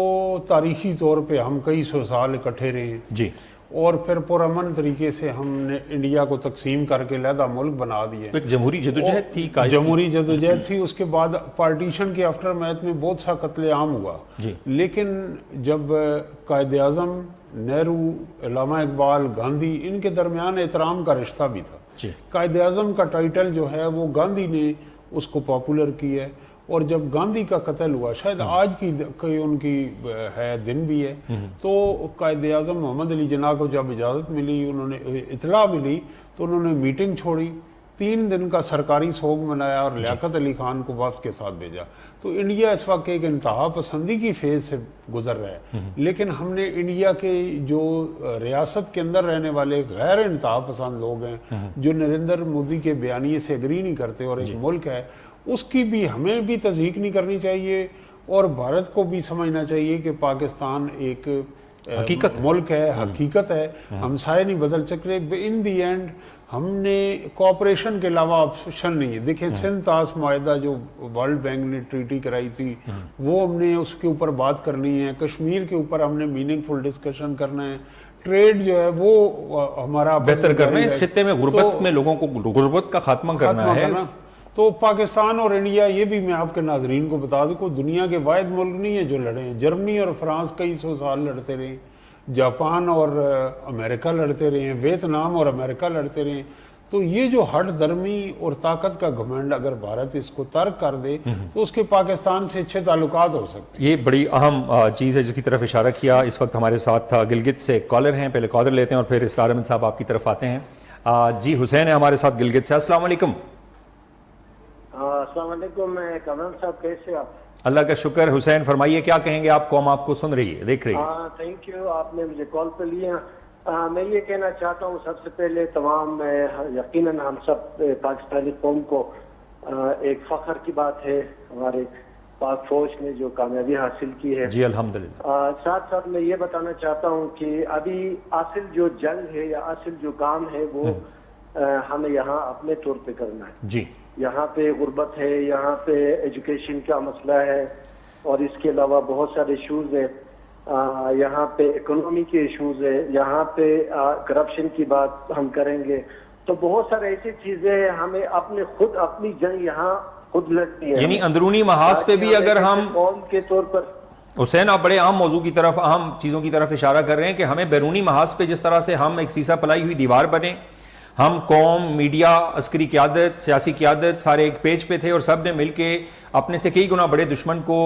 تاریخی طور پہ ہم کئی سو سال اکٹھے رہے ہیں جی، اور پھر پرامن طریقے سے ہم نے انڈیا کو تقسیم کر کے علیحدہ ملک بنا دیے۔ ایک جمہوری جدوجہد تھی، جمہوری جدوجہد تھی، اس کے بعد پارٹیشن کے آفٹر میتھ میں بہت سا قتل عام ہوا، لیکن جب قائد اعظم نہرو، علامہ اقبال، گاندھی، ان کے درمیان احترام کا رشتہ بھی تھا۔ قائد اعظم کا ٹائٹل جو ہے وہ گاندھی نے اس کو پاپولر کی ہے، اور جب گاندھی کا قتل ہوا، شاید آج کی ان کی ہے دن بھی ہے، تو قائد اعظم محمد علی جناح کو جب اجازت ملی، انہوں نے اطلاع ملی تو انہوں نے میٹنگ چھوڑی، 3 دن کا سرکاری سوگ منایا اور لیاقت علی خان کو وفد کے ساتھ بھیجا۔ تو انڈیا اس وقت ایک انتہا پسندی کی فیز سے گزر رہا ہے، لیکن ہم نے انڈیا کے جو ریاست کے اندر رہنے والے غیر انتہا پسند لوگ ہیں، جو نریندر مودی کے بیانیے سے اگری نہیں کرتے، اور ایک ملک ہے اس کی بھی ہمیں بھی تصدیق نہیں کرنی چاہیے، اور بھارت کو بھی سمجھنا چاہیے کہ پاکستان ایک حقیقت ملک ہے، حقیقت ہے، ہمسائے نہیں بدل سکتے۔ ان دی اینڈ ہم نے کوآپریشن کے علاوہ آپشن نہیں ہے۔ دیکھیں سندھ طاس معاہدہ جو ورلڈ بینک نے ٹریٹی کرائی تھی، وہ ہم نے اس کے اوپر بات کرنی ہے، کشمیر کے اوپر ہم نے میننگ فل ڈسکشن کرنا ہے، ٹریڈ جو ہے وہ ہمارا بہتر کرنا ہے، اس خطے میں غربت میں لوگوں کو غربت کا خاتمہ کرنا ہے۔ تو پاکستان اور انڈیا، یہ بھی میں آپ کے ناظرین کو بتا دوں کہ دنیا کے واحد ملک نہیں ہے جو لڑے ہیں۔ جرمنی اور فرانس کئی سو سال لڑتے رہے، جاپان اور امریکہ لڑتے رہے ہیں، ویتنام اور امریکہ لڑتے رہے ہیں۔ تو یہ جو ہٹ درمی اور طاقت کا گھمنڈ اگر بھارت اس کو ترک کر دے تو اس کے پاکستان سے اچھے تعلقات ہو سکتے ہیں۔ یہ بڑی اہم چیز ہے جس کی طرف اشارہ کیا۔ اس وقت ہمارے ساتھ گلگت سے کالر ہیں، پہلے کالر لیتے ہیں اور پھر اسرار احمد صاحب آپ کی طرف آتے ہیں۔ جی حسین ہے ہمارے ساتھ گلگت سے۔ السلام علیکم۔ السلام علیکم، میں کامران صاحب، کیسے آپ؟ اللہ کا شکر۔ حسین فرمائیے کیا کہیں گے آپ؟ قوم آپ کو سن رہی ہے، دیکھ رہی ہے۔ تھینک یو، آپ نے مجھے کال پہ لیا۔ میں یہ کہنا چاہتا ہوں سب سے پہلے تمام یقیناً ہم سب پاکستانی قوم کو ایک فخر کی بات ہے ہمارے پاک فوج نے جو کامیابی حاصل کی ہے۔ جی الحمدللہ۔ ساتھ ساتھ میں یہ بتانا چاہتا ہوں کہ ابھی اصل جو جنگ ہے یا اصل جو کام ہے وہ ہمیں یہاں اپنے طور پہ کرنا ہے۔ جی، یہاں پہ غربت ہے، یہاں پہ ایجوکیشن کا مسئلہ ہے، اور اس کے علاوہ بہت سارے ایشوز ہیں، یہاں پہ اکنومی کے ایشوز ہیں، یہاں پہ کرپشن کی بات ہم کریں گے، تو بہت سارے ایسی چیزیں ہیں، ہمیں اپنی جنگ یہاں خود لڑنی ہے۔ یعنی اندرونی محاذ پہ بھی اگر ہم قوم کے طور پر، حسین آپ بڑے عام موضوع کی طرف، اہم چیزوں کی طرف اشارہ کر رہے ہیں کہ ہمیں بیرونی محاذ پہ جس طرح سے ہم ایک سیسا پلائی ہوئی دیوار بنے، ہم قوم، میڈیا، عسکری قیادت، سیاسی قیادت سارے ایک پیج پہ تھے اور سب نے مل کے اپنے سے کئی گنا بڑے دشمن کو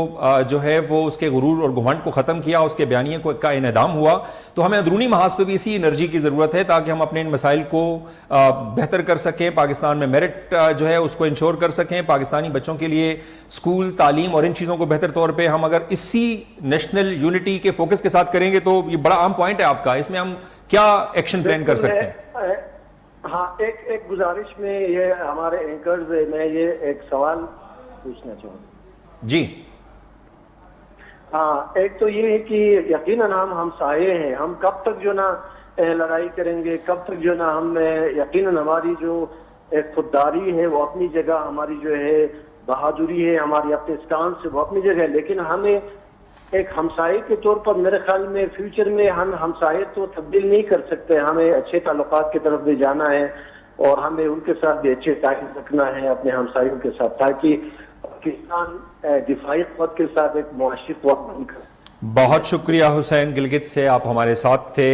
جو ہے وہ اس کے غرور اور گھمنڈ کو ختم کیا، اس کے بیانیے کا انہدام ہوا۔ تو ہمیں اندرونی محاذ پہ بھی اسی انرجی کی ضرورت ہے تاکہ ہم اپنے ان مسائل کو بہتر کر سکیں، پاکستان میں میرٹ جو ہے اس کو انشور کر سکیں، پاکستانی بچوں کے لیے اسکول، تعلیم اور ان چیزوں کو بہتر طور پہ ہم اگر اسی نیشنل یونٹی کے فوکس کے ساتھ کریں گے تو یہ بڑا اہم پوائنٹ ہے آپ کا۔ اس میں ہم کیا ایکشن پلان کر سکتے ہیں؟ ہاں، ایک گزارش میں یہ ہمارے اینکرز، میں یہ ایک سوال پوچھنا چاہوں گا۔ جی ہاں، ایک تو یہ ہے کہ یقیناً ہم سائے ہیں، ہم کب تک جو نا لڑائی کریں گے، کب تک جو نا ہم یقیناً ہماری جو خودداری ہے وہ اپنی جگہ، ہماری جو ہے بہادری ہے ہماری اپنے اسٹانس سے، وہ اپنی جگہ ہے، لیکن ہمیں ایک ہمسائے کے طور پر میرے خیال میں فیوچر میں ہم ہمسائے تو تبدیل نہیں کر سکتے، ہمیں اچھے تعلقات کی طرف بھی جانا ہے اور ہمیں ان کے ساتھ بھی اچھے تعلق رکھنا ہے اپنے ہمسایوں کے ساتھ، تاکہ پاکستان دفاعی قوت کے ساتھ ایک معاشی قوت بن کر۔ بہت شکریہ حسین گلگت سے، آپ ہمارے ساتھ تھے۔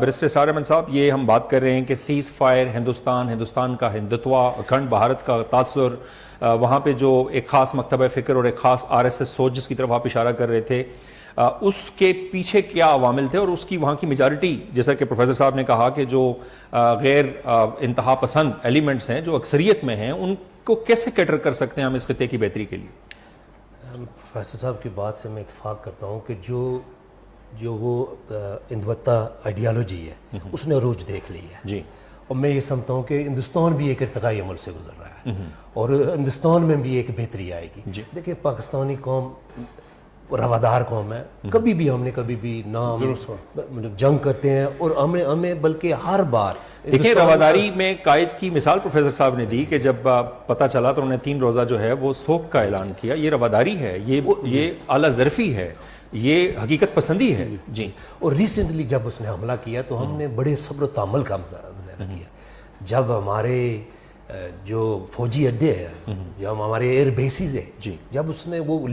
بیرسٹر اسرار احمد صاحب، یہ ہم بات کر رہے ہیں کہ سیز فائر، ہندوستان کا ہندتوا، اکھنڈ بھارت کا تاثر، وہاں پہ جو ایک خاص مکتبہ فکر اور ایک خاص RSS سوچ جس کی طرف آپ اشارہ کر رہے تھے، اس کے پیچھے کیا عوامل تھے اور اس کی وہاں کی میجارٹی، جیسا کہ پروفیسر صاحب نے کہا کہ جو غیر انتہا پسند ایلیمنٹس ہیں جو اکثریت میں ہیں، ان کو کیسے کیٹر کر سکتے ہیں ہم اس خطے کی بہتری کے لیے؟ پروفیسر صاحب کی بات سے میں اتفاق کرتا ہوں کہ جو وہ ہندوتا آئیڈیالوجی ہے اس نے عروج دیکھ لی ہے جی، اور میں یہ سمجھتا ہوں کہ ہندوستان بھی ایک ارتقائی عمل سے گزر رہا ہے اور ہندوستان میں بھی ایک بہتری آئے گی۔ دیکھیں، پاکستانی قوم روادار قوم ہے، کبھی بھی ہم نے کبھی بھی نہ جنگ کرتے ہیں اور ہمیں بلکہ ہر بار دیکھیں رواداری میں قائد کی مثال پروفیسر صاحب نے دی کہ جب پتہ چلا تو انہوں نے 3 روزہ جو ہے وہ سوگ کا اعلان کیا۔ یہ رواداری ہے، یہ اعلیٰ ظرفی ہے، یہ حقیقت پسندی ہے۔ جی، اور ریسنٹلی جب اس نے حملہ کیا تو ہم نے بڑے صبر و تحمل کا مظاہرہ کیا۔ جب ہمارے جو فوجی اڈے ہیں، جب ہمارے ایئر بیسز ہیں، جب اس نے وہ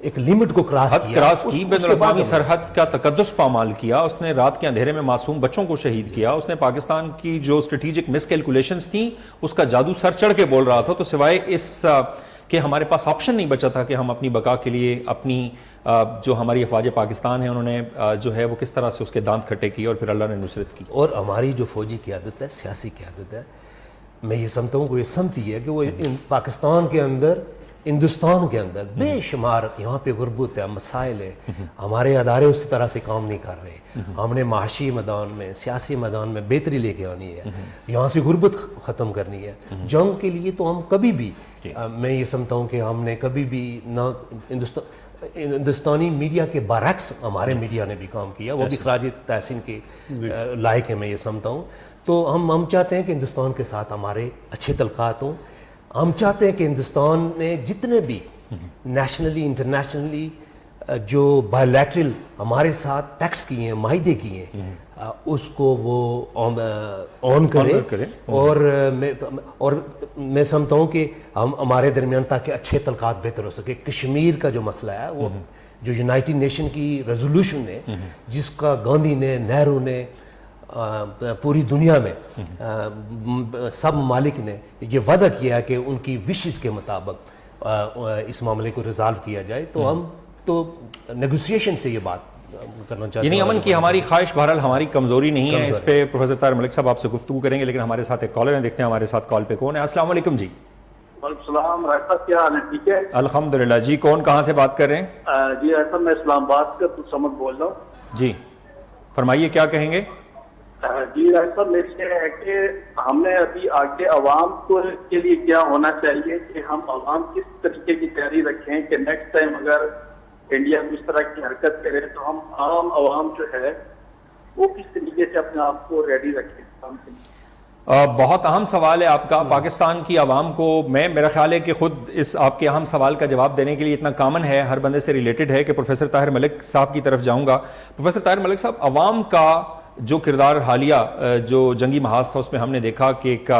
ایک لمٹ کو کراس کی، بین الاقوامی سرحد کا تقدس پامال کیا، اس نے رات کے اندھیرے میں معصوم بچوں کو شہید کیا، اس نے پاکستان کی جو اسٹریٹجک مس کیلکولیشنز تھیں اس کا جادو سر چڑھ کے بول رہا تھا، تو سوائے اس کہ ہمارے پاس آپشن نہیں بچا تھا کہ ہم اپنی بقا کے لیے اپنی جو ہماری افواج پاکستان ہیں انہوں نے جو ہے وہ کس طرح سے اس کے دانت کھٹے کی اور پھر اللہ نے نصرت کی۔ اور ہماری جو فوجی قیادت ہے، سیاسی قیادت ہے، میں یہ سمجھتا ہوں کہ یہ سمجھتی ہے کہ وہ پاکستان کے اندر، ہندوستان کے اندر بے شمار یہاں پہ غربت ہے، مسائل ہے، ہمارے ادارے اس طرح سے کام نہیں کر رہے، ہم نے معاشی میدان میں، سیاسی میدان میں بہتری لے کے آنی ہے، یہاں سے غربت ختم کرنی ہے۔ جنگ کے لیے تو ہم کبھی بھی، میں یہ سمجھتا ہوں کہ ہم نے کبھی بھی نہ ہندوستانی میڈیا کے برعکس ہمارے میڈیا نے بھی کام کیا، وہ بھی خراج تحسین کے لائق ہے، میں یہ سمجھتا ہوں۔ تو ہم چاہتے ہیں کہ ہندوستان کے ساتھ ہمارے اچھے تعلقات ہوں، ہم چاہتے ہیں کہ ہندوستان نے جتنے بھی نیشنلی انٹرنیشنلی جو بائیلیٹرل ہمارے ساتھ پیکٹس کیے ہیں، معاہدے کیے ہیں، اس کو وہ آن کرے اور میں سمجھتا ہوں کہ ہم ہمارے درمیان تاکہ اچھے تعلقات بہتر ہو سکے۔ کشمیر کا جو مسئلہ ہے وہ جو یونائٹڈ نیشن کی ریزولوشن ہے، جس کا گاندھی نے، نہرو نے، پوری دنیا میں سب ممالک نے یہ وعدہ کیا ہے کہ ان کی وشز کے مطابق اس معاملے کو ریزالو کیا جائے، تو ہم تو نیگوسیشن سے یہ بات کرنا چاہتے ہیں، یعنی امن کی ہماری خواہش بہرحال ہماری کمزوری نہیں ہے۔ اس پہ پروفیسر طاہر ملک صاحب آپ سے گفتگو کریں گے، لیکن ہمارے ساتھ ایک کالر ہیں، دیکھتے ہیں ہمارے ساتھ کال پہ کون ہے۔ السلام علیکم جی۔ وعلیکم السلام، راجہ صاحب کیا حال ہے؟ ٹھیک ہے الحمدللہ جی، کون کہاں سے بات کر رہے ہیں؟ جی راجہ صاحب میں اسلام آباد کا سمت بول رہا ہوں۔ جی فرمائیے، کیا کہیں گے؟ جی راجہ صاحب میرے سے ہے کہ ہم نے ابھی آگے عوام کے لیے کیا ہونا چاہیے کہ ہم عوام کس طریقے کی تیاری رکھیں کہ نیکسٹ ٹائم اگر انڈیا کو اس طرح کی حرکت کرے تو ہم عام عوام جو ہے وہ کس طریقے سے اپنے آپ کو ریڈی رکھیں کام کے لیے؟ بہت اہم سوال ہے آپ کا۔ پاکستان کی عوام کو میرا خیال ہے کہ خود اس آپ کے اہم سوال کا جواب دینے کے لیے اتنا کامن ہے، ہر بندے سے ریلیٹڈ ہے کہ پروفیسر طاہر ملک صاحب کی طرف جاؤں گا۔ پروفیسر طاہر ملک صاحب، عوام کا جو کردار حالیہ جو جنگی محاذ تھا اس میں ہم نے دیکھا کہ ایک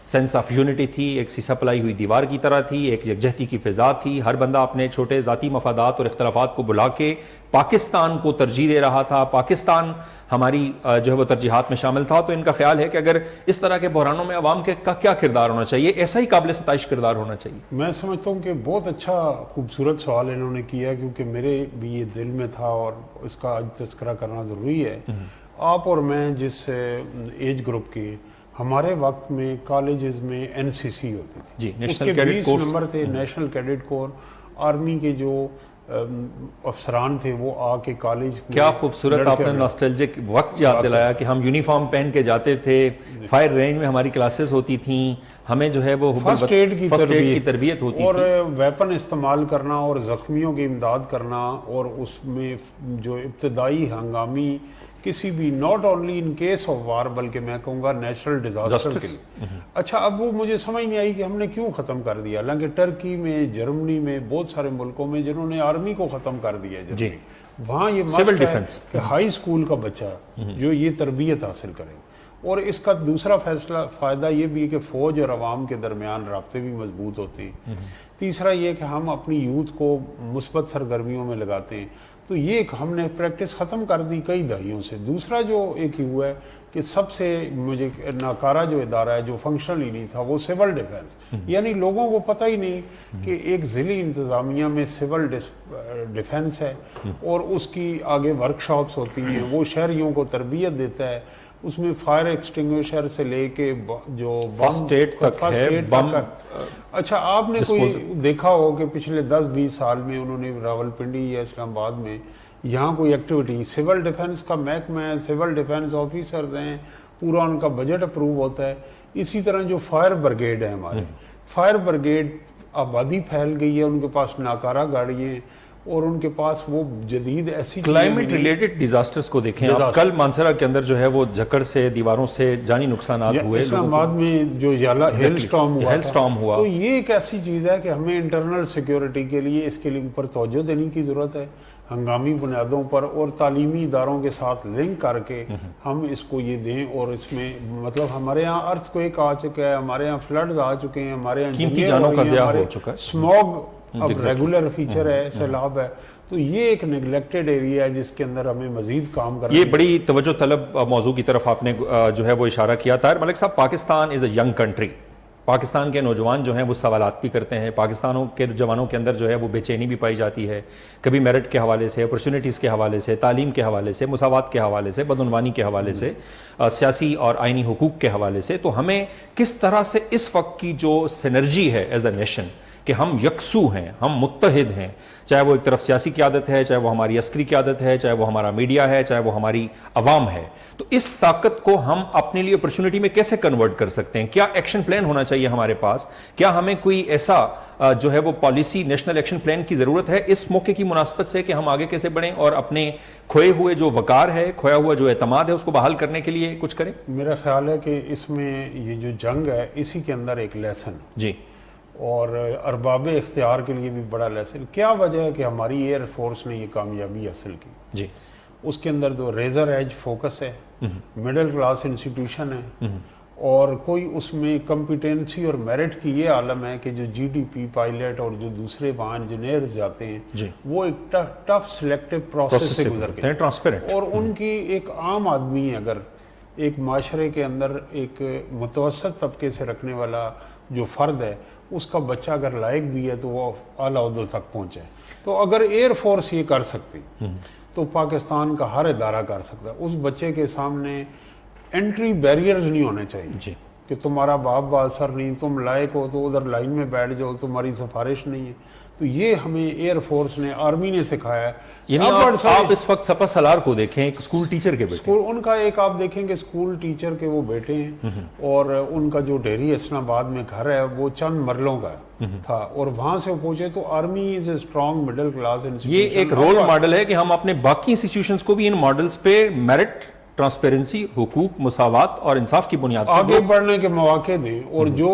سینس آف یونٹی تھی، ایک سیسا پلائی ہوئی دیوار کی طرح تھی، ایک یکجہتی کی فضا تھی، ہر بندہ اپنے چھوٹے ذاتی مفادات اور اختلافات کو بلا کے پاکستان کو ترجیح دے رہا تھا، پاکستان ہماری جو ہے وہ ترجیحات میں شامل تھا۔ تو ان کا خیال ہے کہ اگر اس طرح کے بحرانوں میں عوام کا کیا کردار ہونا چاہیے؟ ایسا ہی قابل ستائش کردار ہونا چاہیے۔ میں سمجھتا ہوں کہ بہت اچھا خوبصورت سوال انہوں نے کیا، کیونکہ میرے بھی یہ دل میں تھا اور اس کا آج تذکرہ کرنا ضروری ہے۔ آپ اور میں جس ایج گروپ کے، ہمارے وقت میں کالجز میں NCC ہوتی تھی، اس کے 20 نمبر تھے، نیشنل کیڈٹ کور۔ آرمی کے جو افسران تھے وہ آ کے کالج میں، کیا خوبصورت آپ نے ناسٹلجک وقت یاد دلایا کہ ہم یونیفارم پہن کے جاتے تھے، فائر رینج میں ہماری کلاسز ہوتی تھیں، ہمیں جو ہے وہ فرسٹ ایڈ کی تربیت ہوتی اور ویپن استعمال کرنا اور زخمیوں کی امداد کرنا اور اس میں جو ابتدائی ہنگامی کسی بھی not only in case of war بلکہ میں کہوں گا نیچرل ڈیزاسٹر کے لیے. اچھا اب وہ مجھے سمجھ نہیں آئی کہ ہم نے کیوں ختم کر دیا, حالانکہ ٹرکی میں, جرمنی میں, بہت سارے ملکوں میں جنہوں نے آرمی کو ختم کر دیا ہے, وہاں یہ مسئلہ ہے کہ ہائی اسکول کا بچہ جو یہ تربیت حاصل کرے. اور اس کا دوسرا فائدہ یہ بھی ہے کہ فوج اور عوام کے درمیان رابطے بھی مضبوط ہوتے ہیں. تیسرا یہ کہ ہم اپنی یوتھ کو مثبت سرگرمیوں میں لگاتے ہیں, تو یہ ایک ہم نے پریکٹس ختم کر دی کئی دہائیوں سے. دوسرا جو ایک ہی ہوا ہے کہ سب سے مجھے ناکارہ جو ادارہ ہے جو فنکشنل ہی نہیں تھا وہ سول ڈیفنس, یعنی لوگوں کو پتہ ہی نہیں کہ ایک ضلعی انتظامیہ میں سول ڈیفنس ہے اور اس کی آگے ورکشاپس ہوتی ہیں, وہ شہریوں کو تربیت دیتا ہے, اس میں فائر ایکسٹنگوشر سے لے کے جو فرسٹ ایڈ تک ہے. اچھا آپ نے کوئی دیکھا ہو کہ پچھلے 10-20 سال میں انہوں نے راولپنڈی یا اسلام آباد میں یہاں کوئی ایکٹیویٹی, سول ڈیفنس کا محکمہ ہے, سول ڈیفنس آفیسرز ہیں, پورا ان کا بجٹ اپروو ہوتا ہے. اسی طرح جو فائر برگیڈ ہے ہمارے, فائر برگیڈ آبادی پھیل گئی ہے, ان کے پاس ناکارہ گاڑیاں اور ان کے پاس وہ جدید ایسی کلائمیٹ ریلیٹڈ ڈیزاسٹرز کو دیکھیں آپ, کل مانسہرہ کے اندر جو ہے وہ جھکڑ سے, دیواروں سے جانی نقصانات ہوئے, اسلام آباد میں جو ہیل سٹارم ہوا, تو یہ ایک ایسی چیز ہے کہ ہمیں انٹرنل سیکیورٹی کے لیے اس کے لیے اوپر توجہ دینے کی ضرورت ہے, ہنگامی بنیادوں پر اور تعلیمی اداروں کے ساتھ لنک کر کے ہم اس کو یہ دیں. اور اس میں مطلب ہمارے یہاں ارتھ کویک آ چکا ہے, ہمارے یہاں فلڈز آ چکے ہیں, ہمارے یہاں قیمتی جانوں کا ضیاع ہو چکا ہے, اسموگ اب ریگولر فیچر ہے, سیلاب ہے. تو یہ ایک نیگلیکٹڈ ایریا ہے جس کے اندر ہمیں مزید کام کرنا. یہ بڑی توجہ طلب موضوع کی طرف آپ نے جو ہے وہ اشارہ کیا. طاہر ملک صاحب, پاکستان از اے ینگ کنٹری, پاکستان کے نوجوان جو ہیں وہ سوالات بھی کرتے ہیں, پاکستانوں کے جوانوں کے اندر جو ہے وہ بے چینی بھی پائی جاتی ہے, کبھی میرٹ کے حوالے سے, اپرچونٹیز کے حوالے سے, تعلیم کے حوالے سے, مساوات کے حوالے سے, بدعنوانی کے حوالے سے, سیاسی اور آئینی حقوق کے حوالے سے. تو ہمیں کس طرح سے اس وقت کی جو سینرجی ہے ایز اے نیشن کہ ہم یکسو ہیں, ہم متحد ہیں, چاہے وہ ایک طرف سیاسی قیادت ہے, چاہے وہ ہماری عسکری قیادت ہے, چاہے وہ ہمارا میڈیا ہے, چاہے وہ ہماری عوام ہے, تو اس طاقت کو ہم اپنے لیے اپرچونٹی میں کیسے کنورٹ کر سکتے ہیں؟ کیا ایکشن پلان ہونا چاہیے ہمارے پاس؟ کیا ہمیں کوئی ایسا جو ہے وہ پالیسی, نیشنل ایکشن پلان کی ضرورت ہے اس موقع کی مناسبت سے کہ ہم آگے کیسے بڑھیں اور اپنے کھوئے ہوئے جو وقار ہے, کھویا ہوا جو اعتماد ہے, اس کو بحال کرنے کے لیے کچھ کریں؟ میرا خیال ہے کہ اس میں یہ جو جنگ ہے اسی کے اندر ایک لیسن, جی, اور ارباب اختیار کے لیے بھی بڑا لیسن. کیا وجہ ہے کہ ہماری ایئر فورس نے یہ کامیابی حاصل کی؟ جی, اس کے اندر جو ریزر ایج فوکس ہے, مڈل کلاس انسٹیٹیوشن ہے, اور کوئی اس میں کمپیٹنسی اور میرٹ کی یہ عالم ہے کہ جو جی ڈی پی پائلٹ اور جو دوسرے وہاں انجینئرز جاتے ہیں وہ ایک ٹف سلیکٹو پروسیس سے گزر کے, ٹرانسپیرنٹ, اور ان کی ایک عام آدمی اگر ایک معاشرے کے اندر ایک متوسط طبقے سے رکھنے والا جو فرد ہے, اس کا بچہ اگر لائق بھی ہے تو وہ اعلیٰ عہدوں تک پہنچے. تو اگر ایئر فورس یہ کر سکتی تو پاکستان کا ہر ادارہ کر سکتا ہے. اس بچے کے سامنے انٹری بیریئرز نہیں ہونے چاہیے کہ تمہارا باپ بادشاہ نہیں, تم لائق ہو تو ادھر لائن میں بیٹھ جاؤ, تمہاری سفارش نہیں ہے. تو یہ ہمیں ایئر فورس نے, آرمی نے سکھایا ہے. یعنی آپ اس وقت سپہ سالار کو دیکھیں, ایک اسکول ٹیچر کے بیٹے, ان کا ایک آپ دیکھیں کہ اسکول ٹیچر کے وہ بیٹے ہیں, اور ان کا جو ڈیری اسلام آباد میں گھر ہے وہ چند مرلوں کا تھا, اور وہاں سے وہ پہنچے. تو army is a strong middle class institution. یہ ایک رول ماڈل ہے کہ ہم اپنے باقی انسٹیٹیوشنز کو بھی ان ماڈلز پہ میرٹ, ٹرانسپیرنسی, حقوق, مساوات اور انصاف کی بنیاد پر آگے بڑھنے کے مواقع دیں. اور جو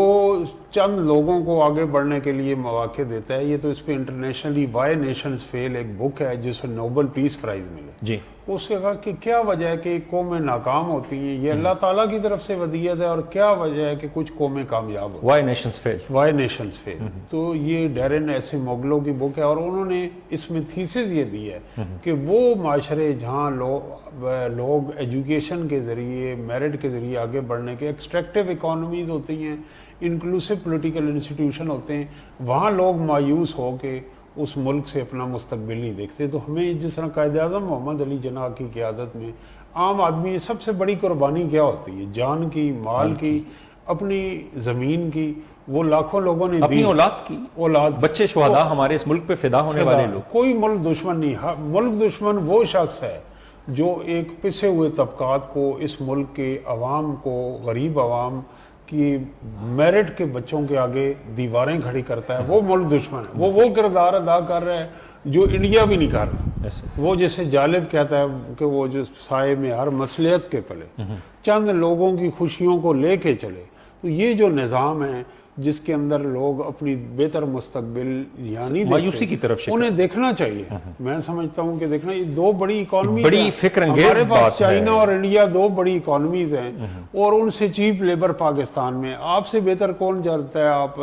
چند لوگوں کو آگے بڑھنے کے لیے مواقع دیتا ہے, یہ تو اس پہ انٹرنیشنلی وائی نیشنز فیل ایک بک ہے جس کو نوبل پیس پرائز ملے. جی, اس سے کہا کہ کیا وجہ ہے کہ قومیں ناکام ہوتی ہیں, یہ اللہ تعالیٰ کی طرف سے ودیعت ہے, اور کیا وجہ ہے کہ کچھ قومیں کامیاب ہوتی ہیں, وائی نیشنز فیل, وائی نیشنز فیل. تو یہ ڈیرن ایسے موگلوں کی بک ہے, اور انہوں نے اس میں تھیسس یہ دی ہے کہ وہ معاشرے جہاں لوگ ایجوکیشن کے ذریعے, میرٹ کے ذریعے آگے بڑھنے کے, ایکسٹریکٹیو اکانومیز ہوتی ہیں, انکلوسیو پولیٹیکل انسٹیٹیوشن ہوتے ہیں, وہاں لوگ مایوس ہو کے اس ملک سے اپنا مستقبل نہیں دیکھتے. تو ہمیں جس طرح قائد اعظم محمد علی جناح کی قیادت میں عام آدمی سب سے بڑی قربانی کیا ہوتی ہے, جان کی, مال کی, اپنی زمین کی, وہ لاکھوں لوگوں نے اپنی اولاد کی, بچے شہداء ہمارے اس ملک پہ فدا ہونے والے لوگ. کوئی ملک دشمن نہیں. ملک دشمن وہ شخص ہے جو ایک پسے ہوئے طبقات کو, اس ملک کے عوام کو, غریب عوام کہ میرٹ کے بچوں کے آگے دیواریں کھڑی کرتا ہے، وہ ملک دشمن ہے. وہ کردار ادا کر رہا ہے جو انڈیا بھی نہیں کر رہا. وہ جیسے جالب کہتا ہے کہ وہ جو سائے میں ہر مصلحت کے پلے چند لوگوں کی خوشیوں کو لے کے چلے. تو یہ جو نظام ہے جس کے اندر لوگ اپنی بہتر مستقبل یعنی مایوسی کی طرف انہیں دیکھنا چاہیے. میں سمجھتا ہوں کہ دیکھنا یہ دو بڑی اکانومیز بڑی ہیں. فکر انگیز ہمارے پاس بات ہے. چائنا اور انڈیا دو بڑی اکانومیز ہیں اور ان سے چیپ لیبر پاکستان میں. آپ سے بہتر کون جانتا ہے؟ آپ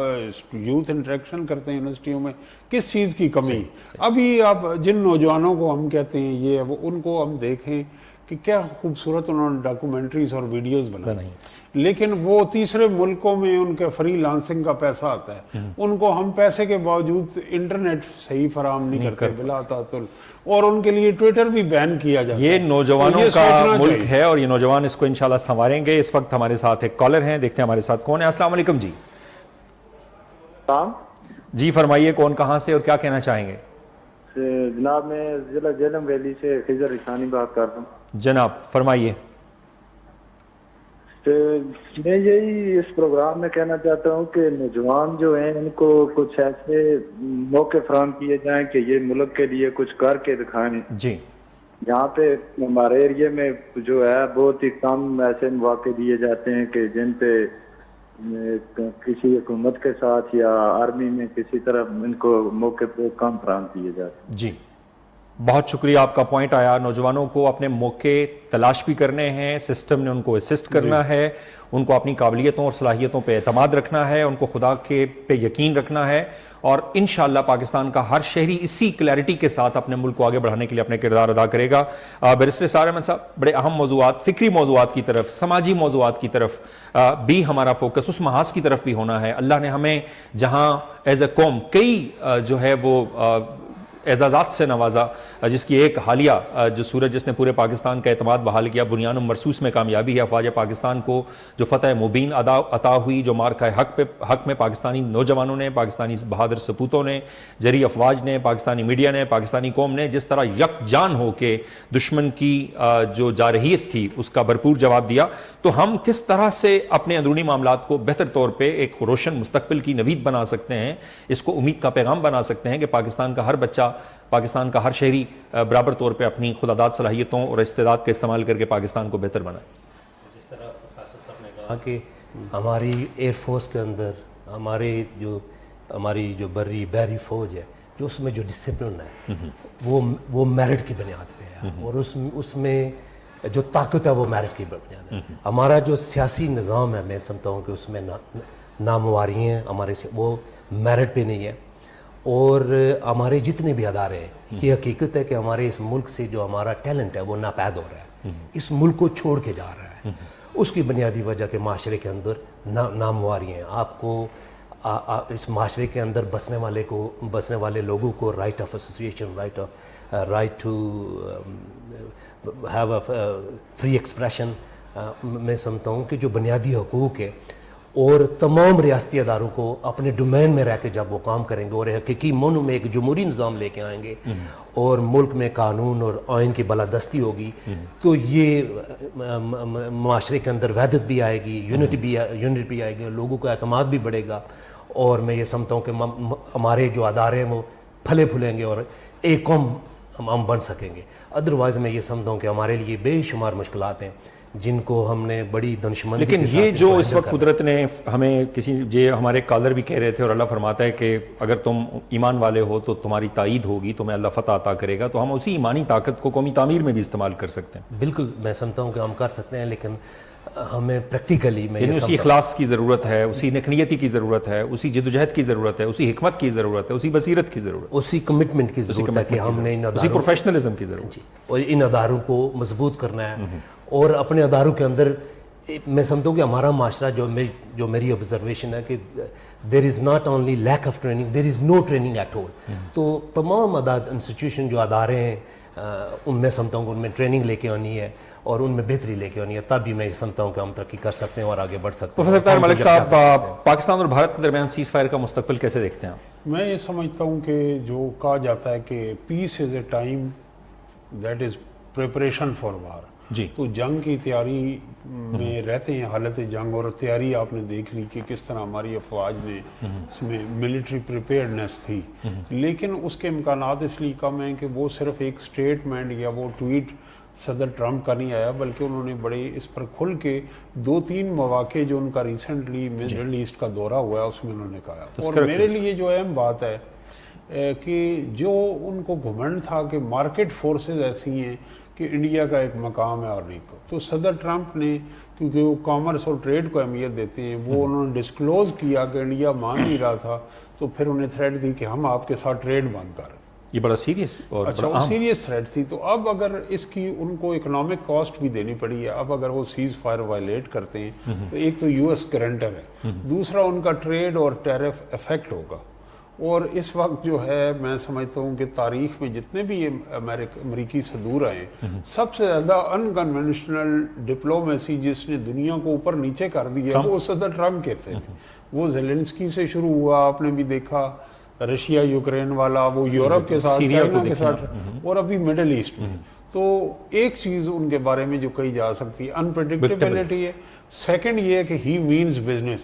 یوتھ انٹریکشن کرتے ہیں یونیورسٹیوں میں، کس چیز کی کمی. ابھی آپ جن نوجوانوں کو ہم کہتے ہیں یہ وہ، ان کو ہم دیکھیں کہ کیا خوبصورت انہوں نے ڈاکومنٹریز اور ویڈیوز بنائی، لیکن وہ تیسرے ملکوں میں ان کے فری لانسنگ کا پیسہ آتا ہے. ان کو ہم پیسے کے باوجود انٹرنیٹ صحیح فراہم نہیں کرتے بلا تعطل، اور ان کے لیے ٹویٹر بھی بین کیا جاتا ہے. یہ نوجوانوں کا ملک ہے اور یہ نوجوان اس کو انشاءاللہ سنواریں گے. اس وقت ہمارے ساتھ ایک کالر ہیں، دیکھتے ہیں ہمارے ساتھ کون ہے. السلام علیکم جی. جی فرمائیے کون کہاں سے اور کیا کہنا چاہیں گے؟ جناب میں ضلع جہلم ویلی سے خضر رشانی بات کر رہا ہوں. جناب فرمائیے. میں یہی اس پروگرام میں کہنا چاہتا ہوں کہ نوجوان جو ہیں ان کو کچھ ایسے موقع فراہم کیے جائیں کہ یہ ملک کے لیے کچھ کر کے دکھائیں. جی یہاں پہ ہمارے ایریے میں جو ہے بہت ہی کم ایسے مواقع دیے جاتے ہیں کہ جن پہ کسی حکومت کے ساتھ یا آرمی میں کسی طرح ان کو موقع پہ کم فراہم کیے جاتے ہیں. جی بہت شکریہ، آپ کا پوائنٹ آیا. نوجوانوں کو اپنے موقع تلاش بھی کرنے ہیں، سسٹم نے ان کو اسسٹ کرنا ہے، ان کو اپنی قابلیتوں اور صلاحیتوں پہ اعتماد رکھنا ہے، ان کو خدا کے پہ یقین رکھنا ہے، اور انشاءاللہ پاکستان کا ہر شہری اسی کلیئرٹی کے ساتھ اپنے ملک کو آگے بڑھانے کے لیے اپنے کردار ادا کرے گا. بیرسٹر سار احمد صاحب، بڑے اہم موضوعات، فکری موضوعات کی طرف، سماجی موضوعات کی طرف بھی ہمارا فوکس اس محاذ کی طرف بھی ہونا ہے. اللہ نے ہمیں جہاں ایز اے قوم کئی جو ہے وہ اعزازات سے نوازا، جس کی ایک حالیہ جو سورج جس نے پورے پاکستان کا اعتماد بحال کیا، بنیان مرصوص میں کامیابی ہے افواج پاکستان کو، جو فتح مبین عطا ہوئی، جو مارکہ حق میں پاکستانی نوجوانوں نے، پاکستانی بہادر سپوتوں نے، جری افواج نے، پاکستانی میڈیا نے، پاکستانی قوم نے جس طرح یکجان ہو کے دشمن کی جو جارحیت تھی اس کا بھرپور جواب دیا. تو ہم کس طرح سے اپنے اندرونی معاملات کو بہتر طور پہ ایک روشن مستقبل کی نوید بنا سکتے ہیں، اس کو امید کا پیغام بنا سکتے ہیں کہ پاکستان کا ہر بچہ، پاکستان کا ہر شہری برابر طور پہ اپنی خودآداد صلاحیتوں اور استعداد کا استعمال کر کے پاکستان کو بہتر بنائے. جس طرح پروفیسر صاحب نے کہا کہ ہماری ایئر فورس کے اندر ہماری جو بحری فوج ہے، جو اس میں جو ڈسپلن ہے وہ میرٹ کی بنیاد پہ ہے، اور اس میں جو طاقت ہے وہ میرٹ کی بنیاد ہے. ہمارا جو سیاسی نظام ہے، میں سمجھتا ہوں کہ اس میں نامواری ہیں ہمارے سے، وہ میرٹ پہ نہیں ہے. اور ہمارے جتنے بھی ادارے ہیں، یہ حقیقت ہے کہ ہمارے اس ملک سے جو ہمارا ٹیلنٹ ہے وہ ناپید ہو رہا ہے، اس ملک کو چھوڑ کے جا رہا ہے. اس کی بنیادی وجہ کہ معاشرے کے اندر نامواری ہیں. آپ کو اس معاشرے کے اندر بسنے والے لوگوں کو right of association, right to have a free expression, میں سمجھتا ہوں کہ جو بنیادی حقوق ہے، اور تمام ریاستی اداروں کو اپنے ڈومین میں رہ کے جب وہ کام کریں گے اور حقیقی معنوں میں ایک جمہوری نظام لے کے آئیں گے اور ملک میں قانون اور آئین کی بالادستی ہوگی، تو یہ معاشرے کے اندر وحدت بھی آئے گی، یونٹی بھی آئے گی، لوگوں کا اعتماد بھی بڑھے گا. اور میں یہ سمجھتا ہوں کہ ہمارے جو ادارے ہیں وہ پھلے پھولیں گے اور ایک قوم ہم بن سکیں گے. ادروائز میں یہ سمجھتا ہوں کہ ہمارے لیے بے شمار مشکلات ہیں جن کو ہم نے بڑی دانشمندی لیکن کے ساتھ یہ جو اس وقت قدرت نے ہمیں یہ ہمارے کالر بھی کہہ رہے تھے، اور اللہ فرماتا ہے کہ اگر تم ایمان والے ہو تو تمہاری تائید ہوگی، تمہیں اللہ فتح عطا کرے گا. تو ہم اسی ایمانی طاقت کو قومی تعمیر میں بھی استعمال کر سکتے ہیں. بالکل میں سمجھتا ہوں کہ ہم کر سکتے ہیں، لیکن ہمیں پریکٹیکلی اسی اخلاص کی ضرورت ہے، اسی نیکنیتی کی ضرورت ہے، اسی جدوجہد کی ضرورت ہے، اسی حکمت کی ضرورت ہے، اسی بصیرت کی ضرورت ہے، اسی کمٹمنٹ کی ضرورت ہے کہ ہم نے اسی پروفیشنلزم کی ضرورت ہے، اور ان اداروں کو مضبوط کرنا ہے. اور اپنے اداروں کے اندر میں سمجھتا ہوں کہ ہمارا معاشرہ جو میری آبزرویشن ہے کہ there is not only lack of training, there is no training at all. تو تمام انسٹیٹیوشن جو ادارے ہیں ان میں سمجھتا ہوں کہ ان میں ٹریننگ لے کے آنی ہے اور ان میں بہتری لے کے آنی ہے، تب بھی میں سمجھتا ہوں کہ ہم ترقی کر سکتے ہیں اور آگے بڑھ سکتے ہیں. پروفیسر طاہر ملک صاحب، پاکستان اور بھارت کے درمیان سیز فائر کا مستقبل کیسے دیکھتے ہیں آپ؟ میں یہ سمجھتا ہوں کہ جو کہا جاتا ہے کہ peace is a time that is preparation for war. جی تو جنگ کی تیاری میں رہتے ہیں، حالت جنگ، اور تیاری آپ نے دیکھ لی کہ کس طرح ہماری افواج میں اس میں ملٹری پریپیئرڈنس تھی، لیکن اس کے امکانات اس لیے کم ہیں کہ وہ صرف ایک سٹیٹمنٹ یا وہ ٹویٹ صدر ٹرمپ کا نہیں آیا، بلکہ انہوں نے بڑے اس پر کھل کے 2-3 مواقع جو ان کا ریسنٹلی مڈل ایسٹ کا دورہ ہوا ہے اس میں انہوں نے کہا. اور میرے لیے جو اہم بات ہے کہ جو ان کو گھمنڈ تھا کہ مارکیٹ فورسز ایسی ہیں کہ انڈیا کا ایک مقام ہے اور نہیں کو، تو صدر ٹرمپ نے، کیونکہ وہ کامرس اور ٹریڈ کو اہمیت دیتے ہیں، وہ انہوں نے ڈسکلوز کیا کہ انڈیا مان نہیں رہا تھا، تو پھر انہیں تھریٹ دی کہ ہم آپ کے ساتھ ٹریڈ بند کر. یہ بڑا سیریس اور اچھا سیریس تھریٹ تھی. تو اب اگر اس کی ان کو اکنامک کاسٹ بھی دینی پڑی ہے، اب اگر وہ سیز فائر وائلیٹ کرتے ہیں تو ایک تو یو ایس گارنٹر ہے، دوسرا ان کا ٹریڈ اور ٹیرف افیکٹ ہوگا. اور اس وقت جو ہے میں سمجھتا ہوں کہ تاریخ میں جتنے بھی امریکی صدور آئے ہیں، سب سے زیادہ ان کنونشنل ڈپلومیسی جس نے دنیا کو اوپر نیچے کر دیا وہ صدر ٹرمپ کے سے. وہ زیلنسکی سے شروع ہوا، آپ نے بھی دیکھا، رشیا یوکرین والا، وہ یورپ کے ساتھ، چائنا کے ساتھ، اور ابھی مڈل ایسٹ میں. تو ایک چیز ان کے بارے میں جو کہی جا سکتی ہے انپریڈکٹیبلٹی ہے. سیکنڈ یہ ہے کہ ہی مینز بزنس،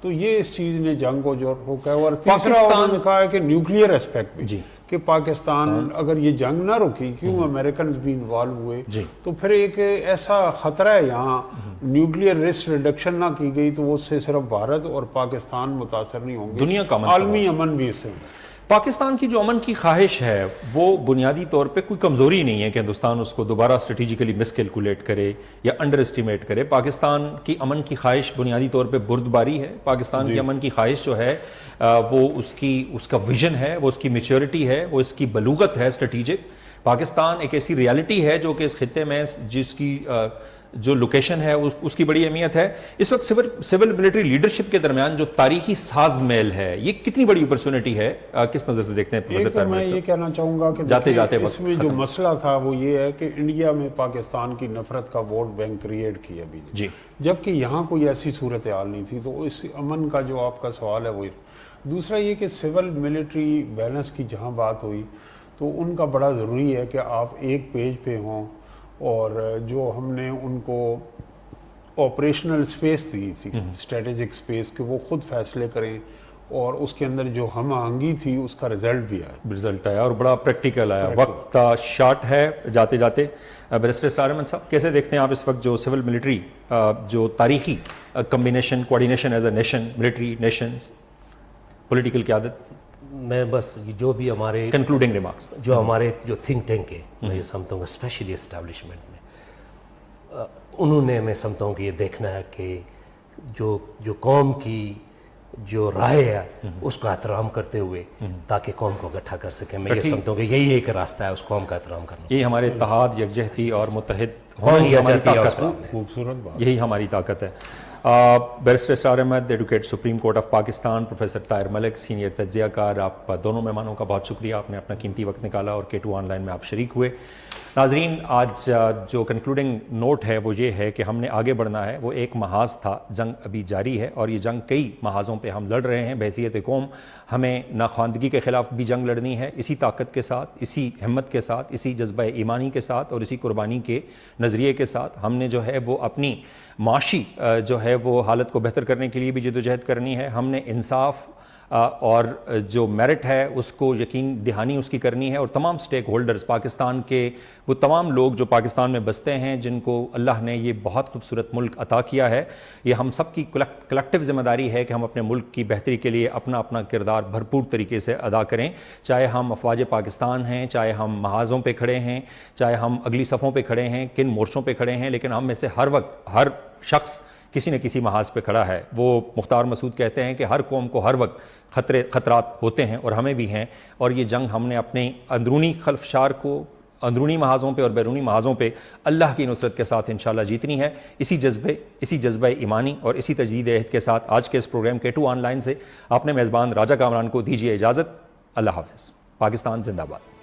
تو یہ اس چیز نے جنگ کو جو روکا ہے. اور تیسرا انہوں نے کہا ہے کہ نیوکلیئر اسپیکٹ میں کہ پاکستان اگر یہ جنگ نہ روکی، کیوں امریکنز بھی انوالو ہوئے، تو پھر ایک ایسا خطرہ ہے یہاں نیوکلیئر رسک ریڈکشن نہ کی گئی تو اس سے صرف بھارت اور پاکستان متاثر نہیں ہوں گے، دنیا کا عالمی امن بھی اس سے. پاکستان کی جو امن کی خواہش ہے وہ بنیادی طور پہ کوئی کمزوری نہیں ہے کہ ہندوستان اس کو دوبارہ اسٹریٹجیکلی مس کیلکولیٹ کرے یا انڈر اسٹیمیٹ کرے. پاکستان کی امن کی خواہش بنیادی طور پہ بردباری ہے. پاکستان کی امن کی خواہش جو ہے وہ اس کا ویژن ہے، وہ اس کی میچورٹی ہے، وہ اس کی بلوغت ہے اسٹریٹجک. پاکستان ایک ایسی ریالٹی ہے جو کہ اس خطے میں جس کی جو لوکیشن ہے اس کی بڑی اہمیت ہے. اس وقت سول ملٹری لیڈرشپ کے درمیان جو تاریخی ساز میل ہے، یہ کتنی بڑی اپرچونٹی ہے، کس نظر سے دیکھتے ہیں؟ ایک تو میں یہ کہنا چاہوں گا کہ جاتے اس میں جو مسئلہ تھا وہ یہ ہے کہ انڈیا میں پاکستان کی نفرت کا ووٹ بینک کریٹ کیا ابھی، جبکہ یہاں کوئی ایسی صورتحال نہیں تھی. تو اس امن کا جو آپ کا سوال ہے وہ. دوسرا یہ کہ سول ملٹری بیلنس کی جہاں بات ہوئی تو ان کا بڑا ضروری ہے کہ آپ ایک پیج پہ ہوں، اور جو ہم نے ان کو آپریشنل سپیس دی تھی، اسٹریٹجک سپیس، کہ وہ خود فیصلے کریں، اور اس کے اندر جو ہم آہنگی تھی اس کا رزلٹ آیا اور بڑا پریکٹیکل آیا. وقت شارٹ ہے جاتے جاتے. بیرسٹر اسرار احمد صاحب، کیسے دیکھتے ہیں آپ اس وقت جو سول ملٹری جو تاریخی combination, coordination as a nation, military nations, political قیادت؟ میں بس جو بھی ہمارے کنکلوڈنگ ریمارکس جو ہمارے جو تھنک ٹینک ہے، میں یہ سمجھتا ہوں کہ اسپیشلی اسٹیبلشمنٹ میں انہوں نے، میں سمجھتا ہوں کہ یہ دیکھنا ہے کہ جو قوم کی جو رائے ہے اس کا احترام کرتے ہوئے تاکہ قوم کو اکٹھا کر سکیں. میں یہ سمجھتا ہوں کہ یہی ایک راستہ ہے اس قوم کا احترام کرنا. یہی ہمارے اتحاد، یکجہتی اور متحد ہونے کی ہماری طاقت ہے. خوبصورت بات، یہی ہماری طاقت ہے. Barrister Israr Ahmed, advocate supreme court of Pakistan, professor Tahir Malik, senior تجزیہ کار، آپ دونوں مہمانوں کا بہت شکریہ، آپ نے اپنا قیمتی وقت نکالا اور K2 آن لائن میں آپ شریک ہوئے. ناظرین، آج جو کنکلوڈنگ نوٹ ہے وہ یہ ہے کہ ہم نے آگے بڑھنا ہے. وہ ایک محاذ تھا، جنگ ابھی جاری ہے اور یہ جنگ کئی محاذوں پہ ہم لڑ رہے ہیں. بحیثیت قوم ہمیں ناخواندگی کے خلاف بھی جنگ لڑنی ہے، اسی طاقت کے ساتھ، اسی ہمت کے ساتھ، اسی جذبہ ایمانی کے ساتھ اور اسی قربانی کے نظریے کے ساتھ. ہم نے جو ہے وہ اپنی معاشی جو ہے وہ حالت کو بہتر کرنے کے لیے بھی جدوجہد کرنی ہے. ہم نے انصاف اور جو میرٹ ہے اس کو یقین دہانی اس کی کرنی ہے. اور تمام سٹیک ہولڈرز، پاکستان کے وہ تمام لوگ جو پاکستان میں بستے ہیں، جن کو اللہ نے یہ بہت خوبصورت ملک عطا کیا ہے، یہ ہم سب کی کلیکٹیو ذمہ داری ہے کہ ہم اپنے ملک کی بہتری کے لیے اپنا کردار بھرپور طریقے سے ادا کریں. چاہے ہم افواج پاکستان ہیں، چاہے ہم محاذوں پہ کھڑے ہیں، چاہے ہم اگلی صفوں پہ کھڑے ہیں، کن مورچوں پہ کھڑے ہیں، لیکن ہم میں سے ہر وقت ہر شخص کسی نہ کسی محاذ پہ کھڑا ہے. وہ مختار مسعود کہتے ہیں کہ ہر قوم کو ہر وقت خطرات ہوتے ہیں اور ہمیں بھی ہیں، اور یہ جنگ ہم نے اپنے اندرونی خلفشار کو اندرونی محاذوں پہ اور بیرونی محاذوں پہ اللہ کی نصرت کے ساتھ انشاءاللہ جیتنی ہے. اسی جذبہ ایمانی اور اسی تجدید عہد کے ساتھ آج کے اس پروگرام K2 آن لائن سے اپنے میزبان راجہ کامران کو دیجیے اجازت. اللہ حافظ. پاکستان زندہ باد.